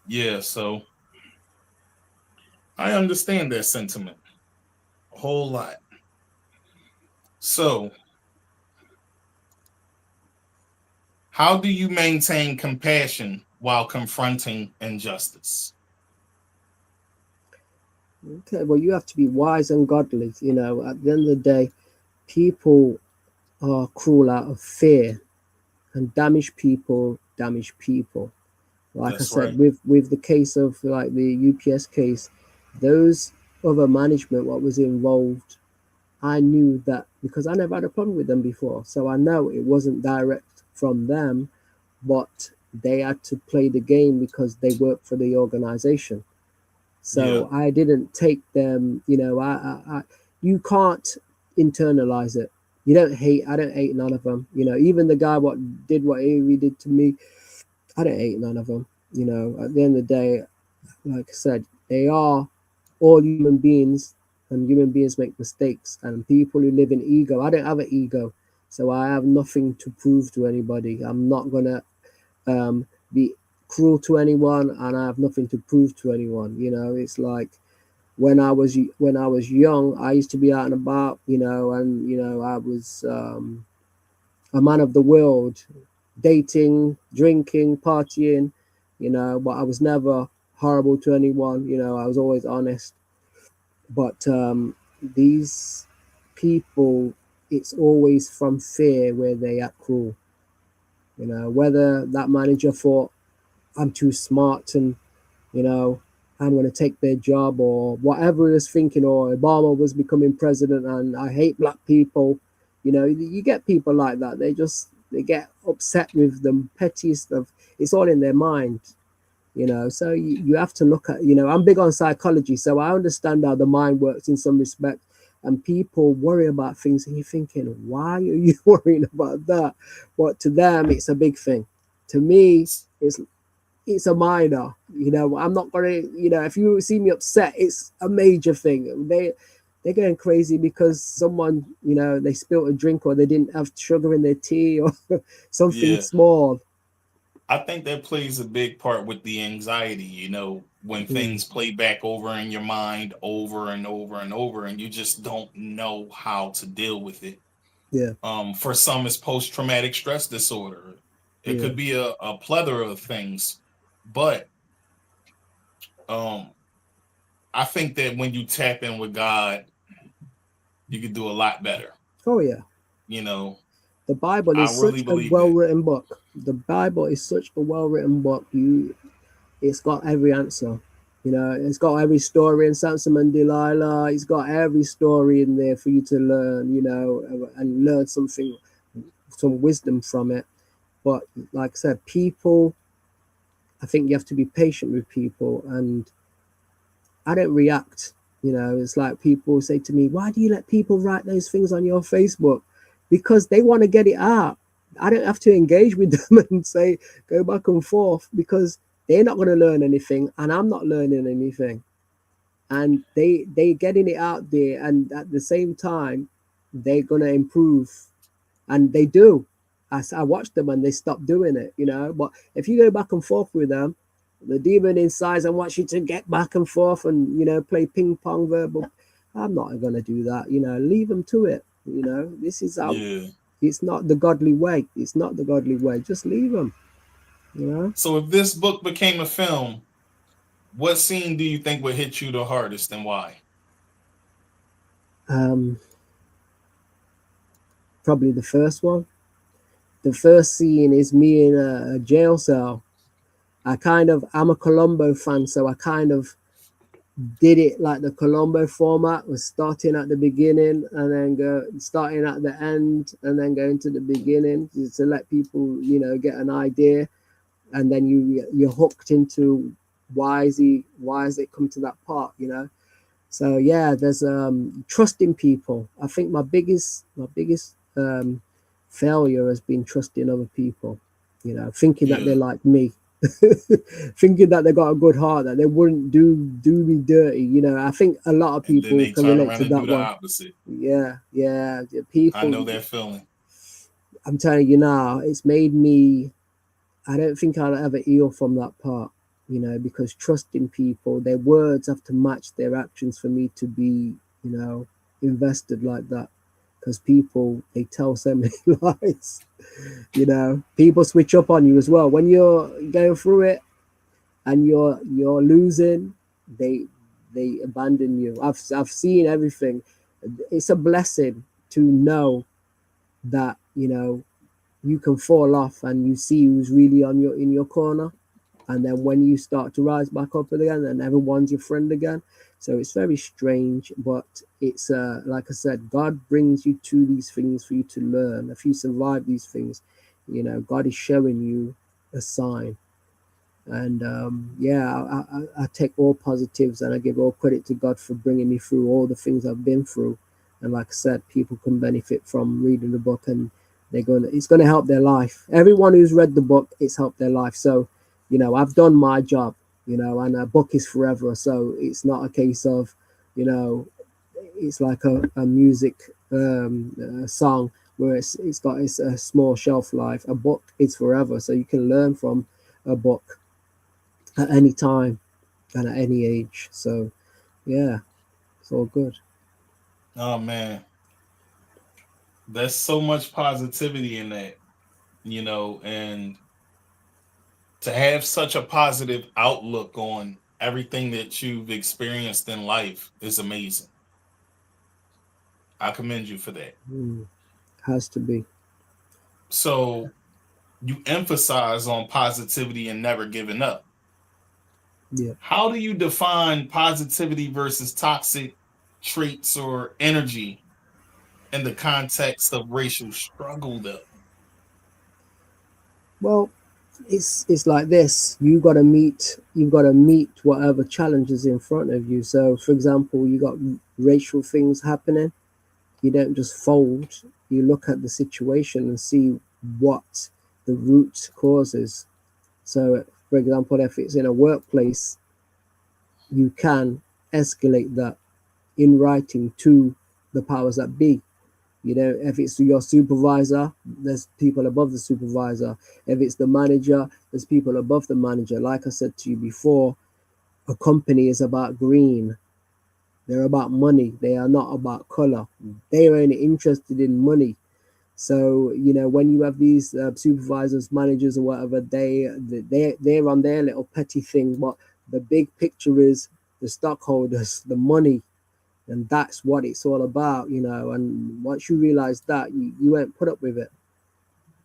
Yeah, so I understand that sentiment a whole lot. So, how do you maintain compassion while confronting injustice? Okay, well, you have to be wise and godly. At the end of the day, people are cruel out of fear, and damaged people damage people. Like That's I said, right. with the case of like the UPS case, those other management, what was involved, I knew that because I never had a problem with them before. So I know it wasn't direct from them, but they had to play the game because they work for the organization. So I didn't take them, you can't internalize it. I don't hate none of them. Even the guy what he did to me, I don't hate none of them. At the end of the day, like I said, they are all human beings, and human beings make mistakes. And people who live in ego, I don't have an ego, so I have nothing to prove to anybody. I'm not gonna be cruel to anyone, and I have nothing to prove to anyone. It's like when I was young, I used to be out and about, and I was a man of the world, dating, drinking, partying, but I was never horrible to anyone. I was always honest. But these people it's always from fear where they act cruel. You know, whether that manager thought I'm too smart and, you know, I'm going to take their job, or whatever he was thinking, or Obama was becoming president and I hate black people. You know, you get people like that. They get upset with the petty stuff. It's all in their mind, you know. So you have to look at, you know, I'm big on psychology, so I understand how the mind works in some respect. And people worry about things and you're thinking, why are you worrying about that? But to them, it's a big thing. To me, it's a minor, you know. I'm not gonna, you know, if you see me upset, it's a major thing. They're going crazy because someone, you know, they spilled a drink or they didn't have sugar in their tea or something small. I think that plays a big part with the anxiety, you know, when things play back over in your mind over and over and over, and you just don't know how to deal with it. Yeah. For some, it's post-traumatic stress disorder. It could be a plethora of things, but I think that when you tap in with God, you can do a lot better. Oh yeah. You know, the Bible is such a well-written book. The Bible is such a well-written book. It's got every answer. You know, it's got every story in Samson and Delilah. It's got every story in there for you to learn, you know, and learn something, some wisdom from it. But like I said, people, I think you have to be patient with people. And I don't react. You know, it's like people say to me, why do you let people write those things on your Facebook? Because they want to get it out. I don't have to engage with them and say, go back and forth, because they're not going to learn anything and I'm not learning anything. And they getting it out there, and at the same time, they're going to improve. And they do. I watch them and they stop doing it, you know. But if you go back and forth with them, the demon inside and wants you to get back and forth and, you know, play ping pong verbal. I'm not going to do that, you know. Leave them to it, you know. This is how it's not the godly way. It's not the godly way. Just leave them, you know. So if this book became a film, what scene do you think would hit you the hardest and why? Probably the first one. The first scene is me in a jail cell. I'm a Colombo fan, so I kind of did it like the Colombo format, was starting at the beginning and then starting at the end and then going to the beginning to let people, you know, get an idea. And then you're hooked into why is it come to that part, you know. So yeah, there's trusting people. I think my biggest failure has been trusting other people, you know, thinking that they're like me. Thinking that they got a good heart, that they wouldn't do me dirty, you know. I think a lot of people can relate to that one. Opposite. Yeah, people. I know that feeling. I'm telling you now, it's made me. I don't think I'll ever heal from that part, you know, because trusting people, their words have to match their actions for me to be, you know, invested like that. Because people, they tell so many lies. You know, people switch up on you as well when you're going through it and you're losing. They abandon you. I've seen everything. It's a blessing to know that, you know, you can fall off and you see who's really in your corner, and then when you start to rise back up again, and everyone's your friend again. So it's very strange, but it's like I said, God brings you to these things for you to learn. If you survive these things, you know, God is showing you a sign. And I take all positives and I give all credit to God for bringing me through all the things I've been through. And like I said, people can benefit from reading the book, and it's going to help their life. Everyone who's read the book, it's helped their life. So, you know, I've done my job, you know, and a book is forever. So it's not a case of, you know, it's like a music song where it's got a small shelf life. A book is forever. So you can learn from a book at any time and at any age. So, yeah, it's all good. Oh, man. There's so much positivity in that, you know, and to have such a positive outlook on everything that you've experienced in life is amazing. I commend you for that. Has to be. So you emphasize on positivity and never giving up. Yeah. How do you define positivity versus toxic traits or energy in the context of racial struggle, though? Well, it's like this. You've got to meet whatever challenges in front of you. So, for example, you got racial things happening. You don't just fold. You look at the situation and see what the root causes. So, for example, if it's in a workplace, you can escalate that in writing to the powers that be. You know, if it's your supervisor, there's people above the supervisor. If it's the manager, there's people above the manager. Like I said to you before, a company is about green. They're about money. They are not about color. They are only interested in money. So, you know, when you have these supervisors, managers, or whatever, they're on their little petty thing. But the big picture is the stockholders, the money. And that's what it's all about, you know. And once you realize that, you won't put up with it.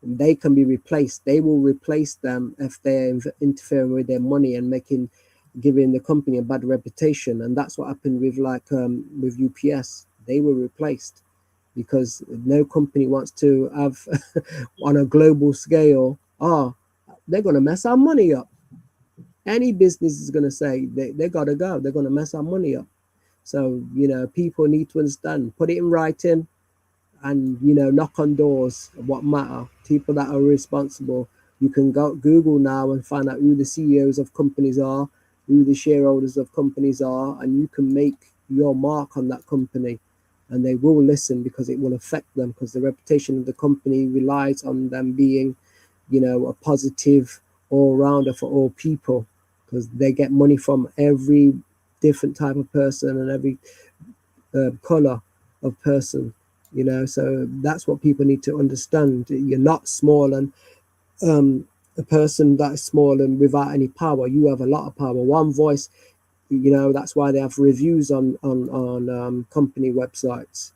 And they can be replaced. They will replace them if they're interfering with their money and giving the company a bad reputation. And that's what happened with with UPS. They were replaced because no company wants to have on a global scale, they're going to mess our money up. Any business is going to say they got to go. They're going to mess our money up. So, you know, people need to understand, put it in writing and, you know, knock on doors of what matter. People that are responsible. You can go Google now and find out who the CEOs of companies are, who the shareholders of companies are, and you can make your mark on that company. And they will listen because it will affect them, because the reputation of the company relies on them being, you know, a positive all-rounder for all people, because they get money from every different type of person and every color of person, you know. So that's what people need to understand. You're not small, and a person that is small and without any power, you have a lot of power. One voice, you know. That's why they have reviews on company websites.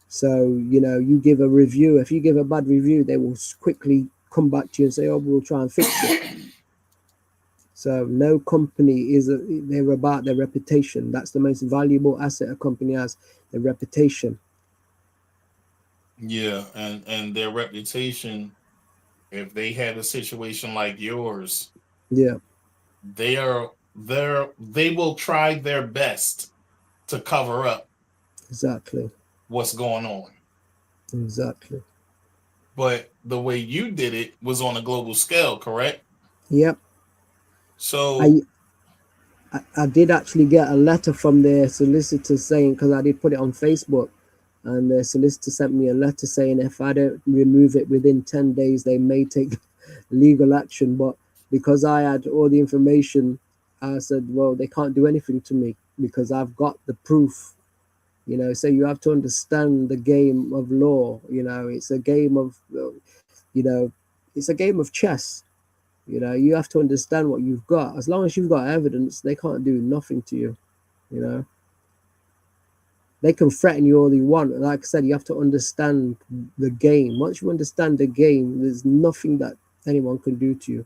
So, you know, you give a review. If you give a bad review, they will quickly come back to you and say, "Oh, we'll try and fix it." So no company they're about their reputation. That's the most valuable asset a company has, their reputation. Yeah, and their reputation, if they had a situation like yours, yeah, they will try their best to cover up exactly what's going on. Exactly. But the way you did it was on a global scale, correct? Yep. So I did actually get a letter from their solicitor saying, because I did put it on Facebook, and the solicitor sent me a letter saying if I don't remove it within 10 days, they may take legal action. But because I had all the information, I said, well, they can't do anything to me because I've got the proof, you know. So you have to understand the game of law, you know. It's a game of, you know, it's a game of chess. You know, you have to understand what you've got. As long as you've got evidence, they can't do nothing to you, you know. They can threaten you all they want. Like I said, you have to understand the game. Once you understand the game, there's nothing that anyone can do to you.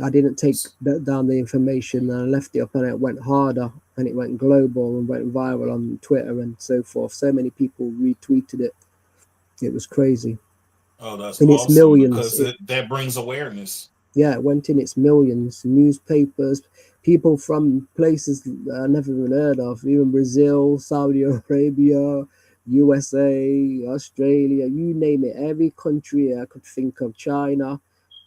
I didn't take down the information, and I left it up, and it went harder, and it went global and went viral on Twitter and so forth. So many people retweeted it. It was crazy. Oh, that's in awesome, its millions. because that brings awareness. Yeah, it went in its millions. Newspapers, people from places I never even heard of, even Brazil, Saudi Arabia, USA, Australia, you name it. Every country I could think of, China,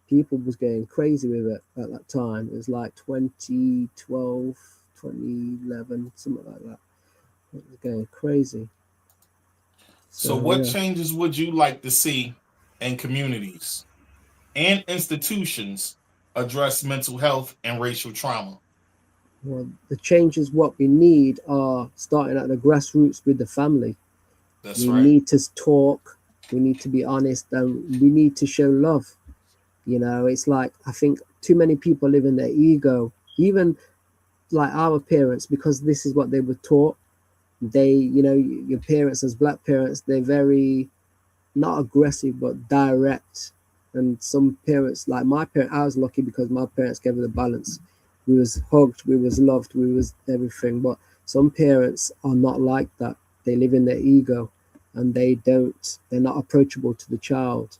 people was getting crazy with it at that time. It was like 2012, 2011, something like that. It was going crazy. So what changes would you like to see in communities and institutions address mental health and racial trauma? Well, the changes what we need are starting at the grassroots with the family. That's we right. need to talk. We need to be honest, and we need to show love. You know, it's like, I think too many people live in their ego, even like our parents, because this is what they were taught. They, you know, your parents as black parents, they're very not aggressive, but direct. And some parents, like my parents, I was lucky because my parents gave me the balance. We was hugged, we was loved, we was everything. But some parents are not like that. They live in their ego, and they're not approachable to the child.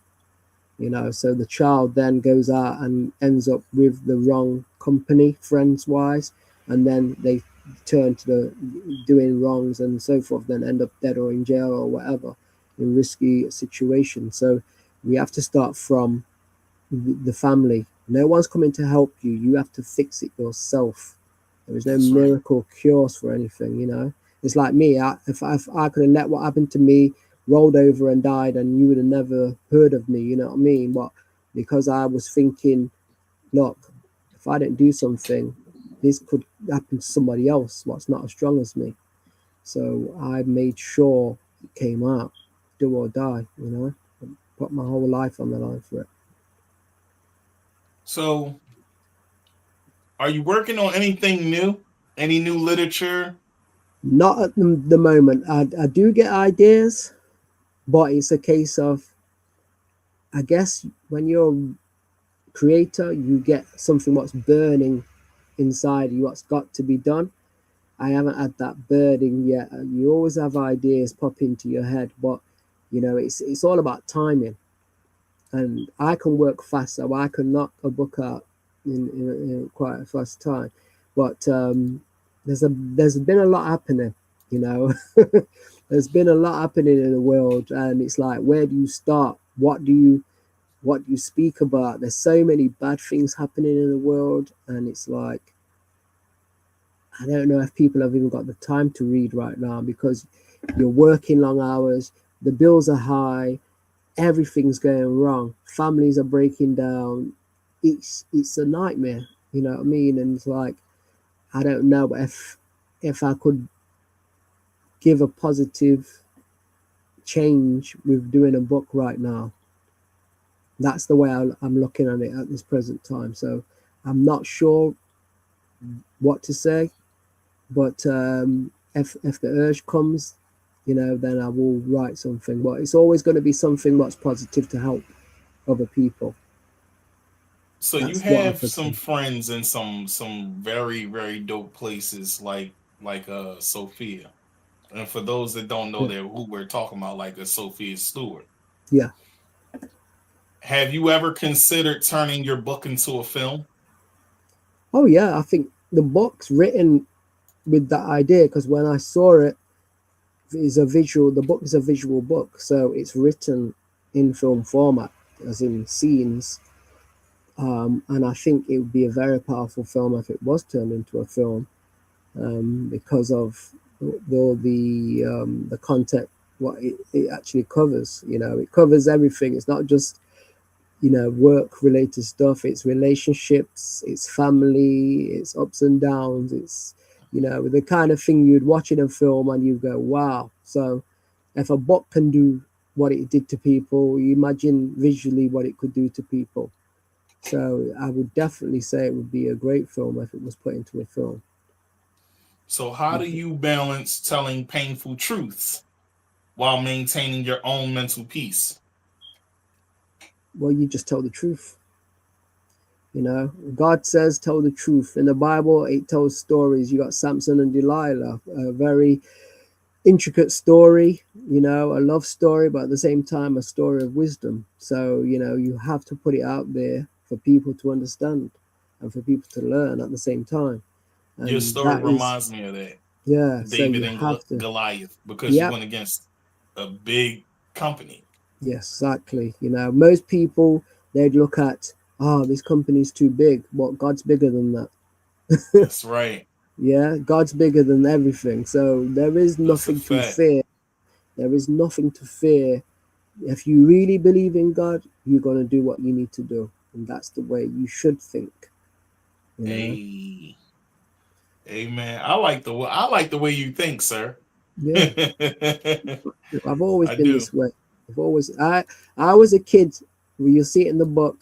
So the child then goes out and ends up with the wrong company, friends wise, and then they turn to the doing wrongs and so forth, then end up dead or in jail or whatever, in risky situations. So we have to start from the family. No one's coming to help you. You have to fix it yourself. There is no miracle cures for anything. It's like me. If I could have let what happened to me rolled over and died, and you would have never heard of me, you know what I mean? But because I was thinking, look, if I didn't do something, this could happen to somebody else what's not as strong as me. So I made sure it came out, do or die, put my whole life on the line for it. So are you working on anything new? Any new literature? Not at the moment. I do get ideas, but it's a case of, I guess, when you're a creator, you get something what's burning inside you, what's got to be done. I haven't had that burning yet. You always have ideas pop into your head, but it's all about timing. And I can work fast, so I can knock a book out in quite a fast time. But there's been a lot happening, There's been a lot happening in the world, and it's like, where do you start? What do you speak about? There's so many bad things happening in the world, and it's like, I don't know if people have even got the time to read right now, because you're working long hours, the bills are high, everything's going wrong, families are breaking down. It's a nightmare, you know what I mean? And it's like, I don't know if I could give a positive change with doing a book right now. That's the way I'm looking at it at this present time. So I'm not sure what to say, but if the urge comes, then I will write something. But it's always going to be something that's positive to help other people. So you have some friends in some very, very dope places like Sophia. And for those that don't know who we're talking about, like a Sophia Stewart. Yeah. Have you ever considered turning your book into a film? Oh yeah, I think the book's written with that idea, because when I saw it, the book is a visual book, so it's written in film format, as in scenes. And I think it would be a very powerful film if it was turned into a film, because of the content, what it actually covers. It covers everything. It's not just work related stuff. It's relationships, it's family, it's ups and downs. It's the kind of thing you'd watch in a film and you go, wow. So if a book can do what it did to people, you imagine visually what it could do to people. So I would definitely say it would be a great film if it was put into a film. So how do you balance telling painful truths while maintaining your own mental peace? Well, you just tell the truth. God says tell the truth. In the Bible, it tells stories. You got Samson and Delilah, a very intricate story, a love story, but at the same time a story of wisdom. So you have to put it out there for people to understand and for people to learn at the same time. And your story reminds me of that. Yeah, David and Goliath, because you went against a big company. Yes, exactly. Most people, they'd look at, this company's too big. Well, God's bigger than that. That's right. Yeah, God's bigger than everything. So there is nothing to fear. There is nothing to fear. If you really believe in God, you're going to do what you need to do. And that's the way you should think. Hey, amen. I like the way you think, sir. Yeah. I've always been this way. I was a kid. You'll see it in the book.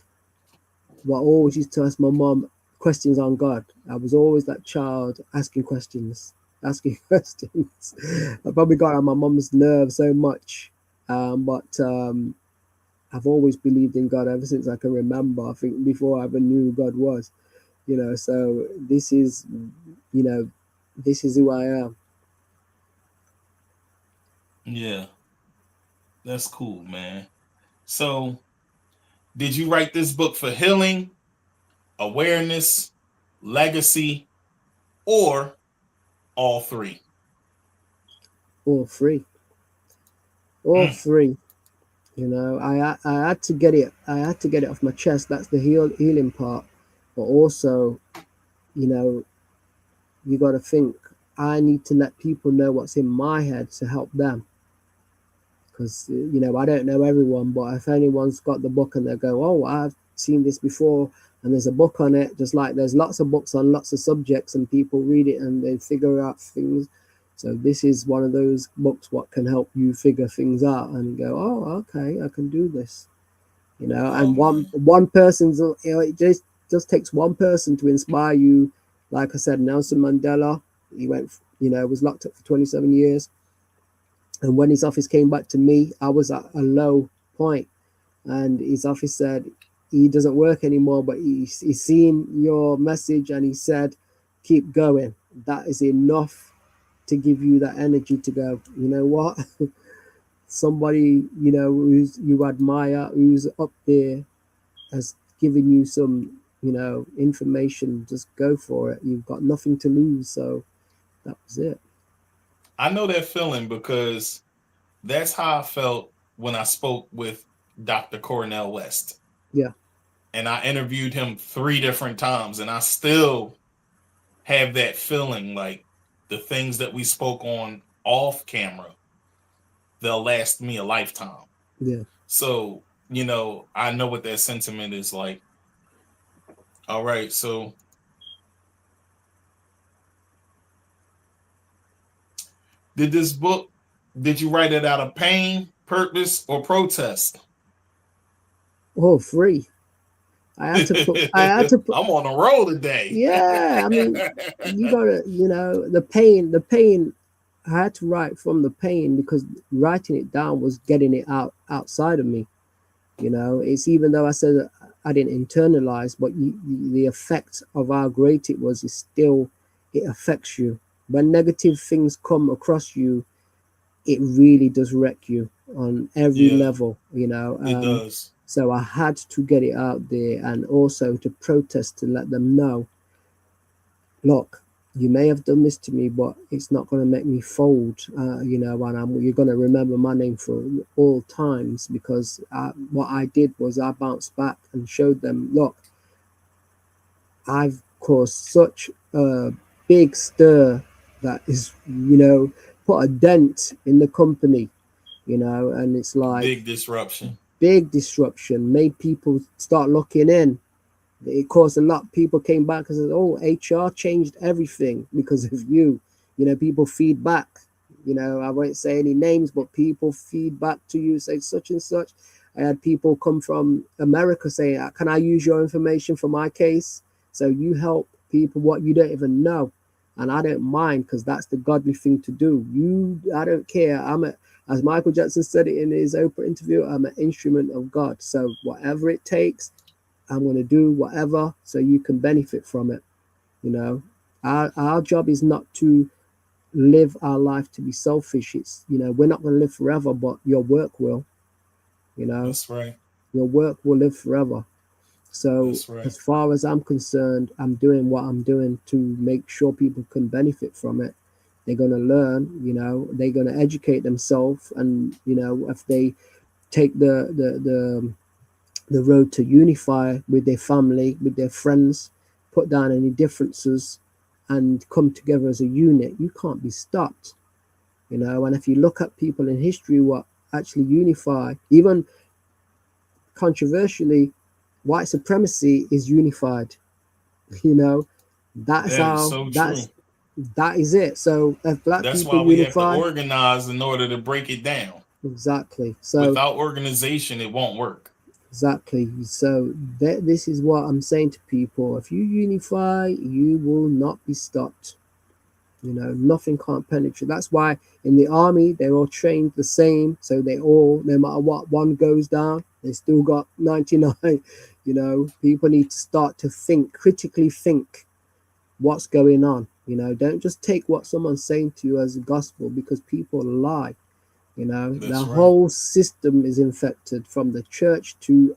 I always used to ask my mom questions on God. I was always that child asking questions. I probably got on my mom's nerves so much. But I've always believed in God ever since I can remember. I think before I ever knew who God was, so this is, this is who I am. Yeah, that's cool, man. So, did you write this book for healing, awareness, legacy, or all three? All three. All three. I had to get it. I had to get it off my chest. That's the healing part. But also, you got to think. I need to let people know what's in my head to help them. Because I don't know everyone, but if anyone's got the book and they go, "Oh, I've seen this before," and there's a book on it, just like there's lots of books on lots of subjects, and people read it and they figure out things. So this is one of those books what can help you figure things out and go, "Oh, okay, I can do this," And one person's, it just takes one person to inspire you. Like I said, Nelson Mandela, he went, was locked up for 27 years. And when his office came back to me, I was at a low point, and his office said he doesn't work anymore, but he's seen your message and he said, keep going. That is enough to give you that energy to go, you know what? Somebody, who's you admire, who's up there, has given you some, information. Just go for it. You've got nothing to lose. So that was it. I know that feeling because that's how I felt when I spoke with Dr. Cornel West. Yeah. And I interviewed him 3 different times, and I still have that feeling like the things that we spoke on off camera, they'll last me a lifetime. Yeah. So, I know what that sentiment is like. All right, so did you write it out of pain, purpose, or protest? Oh, free. I had to put I'm on a roll today. Yeah, I mean, you gotta, the pain, I had to write from the pain because writing it down was getting it outside of me. It's even though I said that I didn't internalize, but the effect of how great it was is still, it affects you. When negative things come across you, it really does wreck you on every level, It does. So I had to get it out there, and also to protest, to let them know, look, you may have done this to me, but it's not going to make me fold, and you're going to remember my name for all times, because what I did was I bounced back and showed them, look, I've caused such a big stir that is, put a dent in the company, and it's like big disruption, made people start looking in. It caused a lot. People came back and said, "Oh, HR changed everything because of you." People feedback. I won't say any names, but people feedback to you, say such and such. I had people come from America saying, "Can I use your information for my case?" So you help people what you don't even know, and I don't mind, because that's the godly thing to do. I don't care. As Michael Jackson said it in his Oprah interview, I'm an instrument of God. So whatever it takes, I'm going to do whatever so you can benefit from it. Our job is not to live our life to be selfish. It's, we're not going to live forever, but your work will. That's right. Your work will live forever. So right. As far as I'm concerned, I'm doing what I'm doing to make sure people can benefit from it. They're going to learn, they're going to educate themselves, and if they take the road to unify with their family, with their friends, put down any differences and come together as a unit, you can't be stopped. And if you look at people in history what actually unify, even controversially, white supremacy is unified. That's that is it. So if black that's people why we unify, have to organize in order to break it down. Exactly. So without organization, it won't work. Exactly. So this is what I'm saying to people. If you unify, you will not be stopped. Nothing can't penetrate. That's why in the army they're all trained the same, so they all, no matter what, one goes down, they still got 99. People need to start to critically think what's going on. Don't just take what someone's saying to you as gospel, because people lie. The whole system is infected, from the church to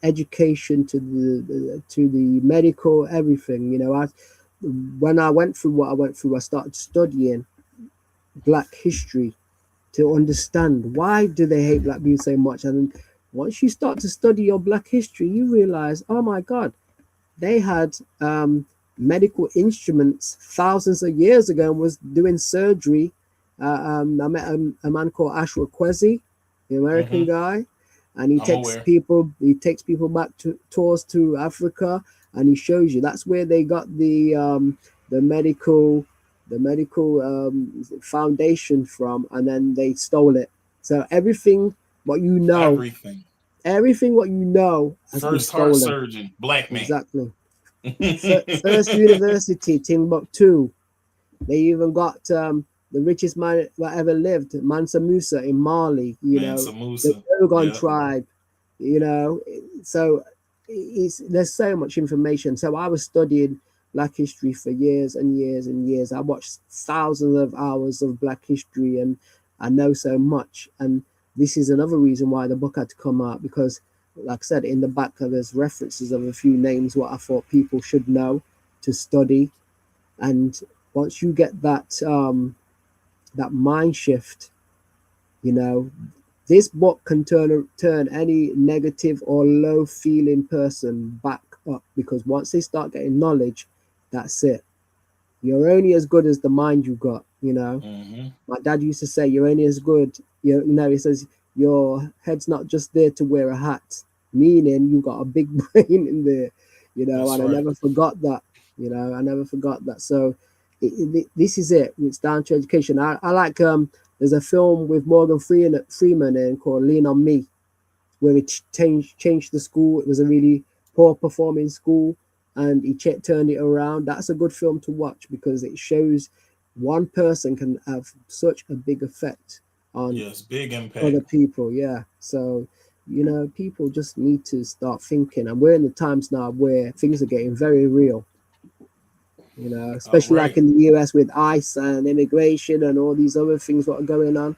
education to the medical, everything. When I went through what I went through, I started studying Black history to understand why do they hate Black people so much. And once you start to study your Black history, you realize, oh my God, they had medical instruments thousands of years ago and was doing surgery. I met a man called Ashwa Kwesi, the American guy, and he takes people back to tours to Africa, and he shows you that's where they got the medical foundation from, and then they stole it. So everything what you know has been First stolen. heart surgeon, Black man. Exactly. First university, Timbuktu. They even got the richest man that ever lived, Mansa Musa in Mali. The Dogon tribe. So there's so much information. So I was studying Black history for years and years and years. I watched thousands of hours of Black history, and I know so much. And this is another reason why the book had to come out, because, like I said, in the back there's references of a few names what I thought people should know to study. And once you get that mind shift, this book can turn any negative or low feeling person back up, because once they start getting knowledge, that's it. You're only as good as the mind you got. My dad used to say, you're only as good. He says your head's not just there to wear a hat, meaning you got a big brain in there. I never forgot that. I never forgot that. So this is it. It's down to education. I like there's a film with Morgan Freeman in called Lean on Me, where it changed the school. It was a really poor performing school, and he turned it around. That's a good film to watch, because it shows one person can have such a big effect on big impact. Other people. So people just need to start thinking, and we're in the times now where things are getting very real. Especially like in the US with ICE and immigration and all these other things that are going on.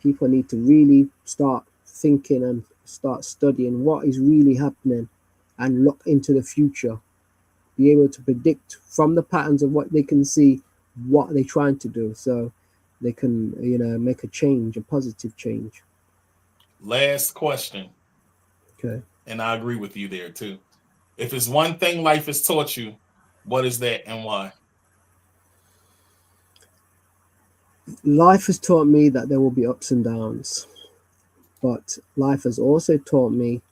People need to really start thinking and start studying what is really happening, and look into the future. Be able to predict from the patterns of what they can see what they're trying to do, so they can make a change, a positive change. Last question. Okay. And I agree with you there too. If it's one thing life has taught you, what is that and why? Life has taught me that there will be ups and downs, but life has also taught me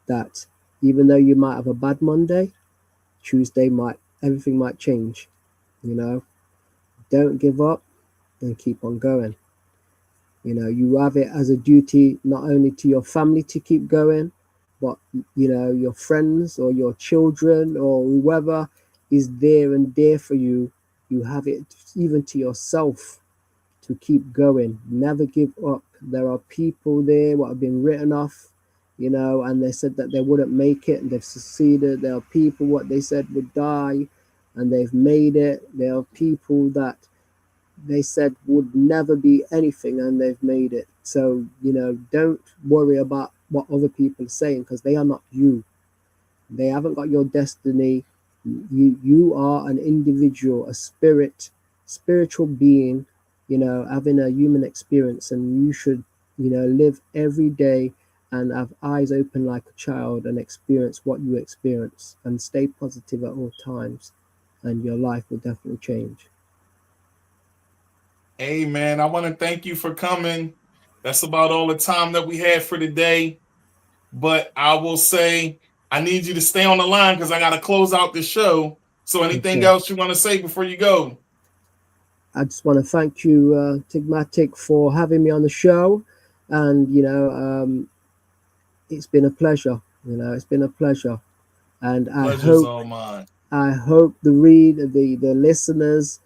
that even though you might have a bad Monday, Tuesday everything might change. Don't give up and keep on going. You have it as a duty not only to your family to keep going, but your friends or your children or whoever is there and dear for you. You have it even to yourself to keep going. Never give up. There are people there what have been written off, and they said that they wouldn't make it, and they've succeeded. There are people what they said would die, and they've made it. There are people that they said would never be anything, and they've made it. So don't worry about what other people are saying, because they are not you. They haven't got your destiny. You are an individual, a spiritual being, having a human experience, and you should live every day and have eyes open like a child and experience what you experience, and stay positive at all times, and your life will definitely change. Hey man, I want to thank you for coming. That's about all the time that we had for today. But I will say I need you to stay on the line, because I got to close out the show. So anything else you want to say before you go? I just want to thank you, Tigmatic, for having me on the show. And, it's been a pleasure. It's been a pleasure. And I hope the listeners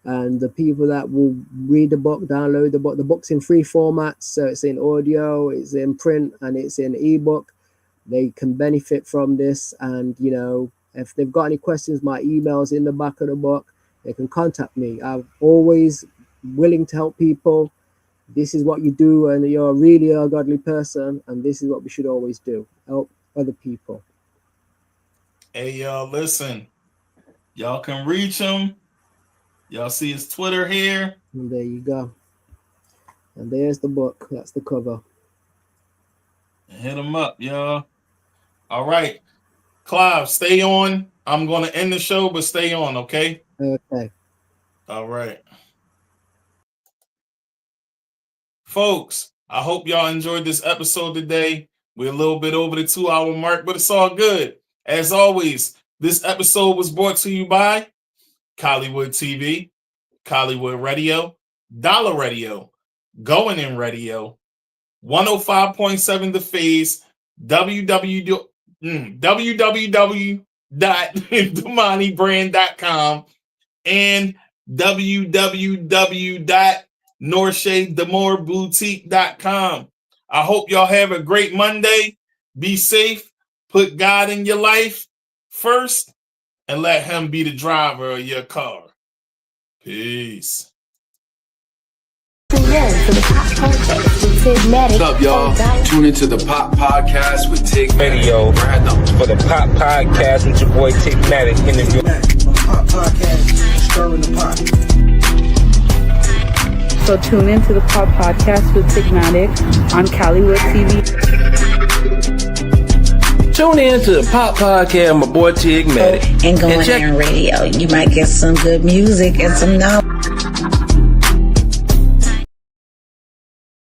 And the people that will read the book, download the book's in 3 formats. So it's in audio, it's in print, and it's in ebook. They can benefit from this. And, you know, if they've got any questions, my email's in the back of the book. They can contact me. I'm always willing to help people. This is what you do, and you're really a godly person. And this is what we should always do, help other people. Hey, y'all, listen. Y'all can reach him. Y'all see his Twitter here. And there you go. And there's the book. That's the cover. Hit him up, y'all. All right. Clive, stay on. I'm going to end the show, but stay on, okay? Okay. All right. Folks, I hope y'all enjoyed this episode today. We're a little bit over the 2-hour mark, but it's all good. As always, this episode was brought to you by Collywood TV, Collywood Radio, Dollar Radio, Going In Radio, 105.7 The Phase, www.damanibrand.com, and www.norshademooreboutique.com. I hope y'all have a great Monday. Be safe. Put God in your life first and let him be the driver of your car. Peace. What's up, y'all? Tune into the Pop Podcast with Tigmatic. For the Pop Podcast with your boy Tigmatic. Interview. Pop Podcast, stirring the pot. So tune into the Pop Podcast with Tigmatic on Collywood TV. Tune in to the Pop Podcast, my boy Tigmatic. And Going In Radio. You might get some good music and some knowledge.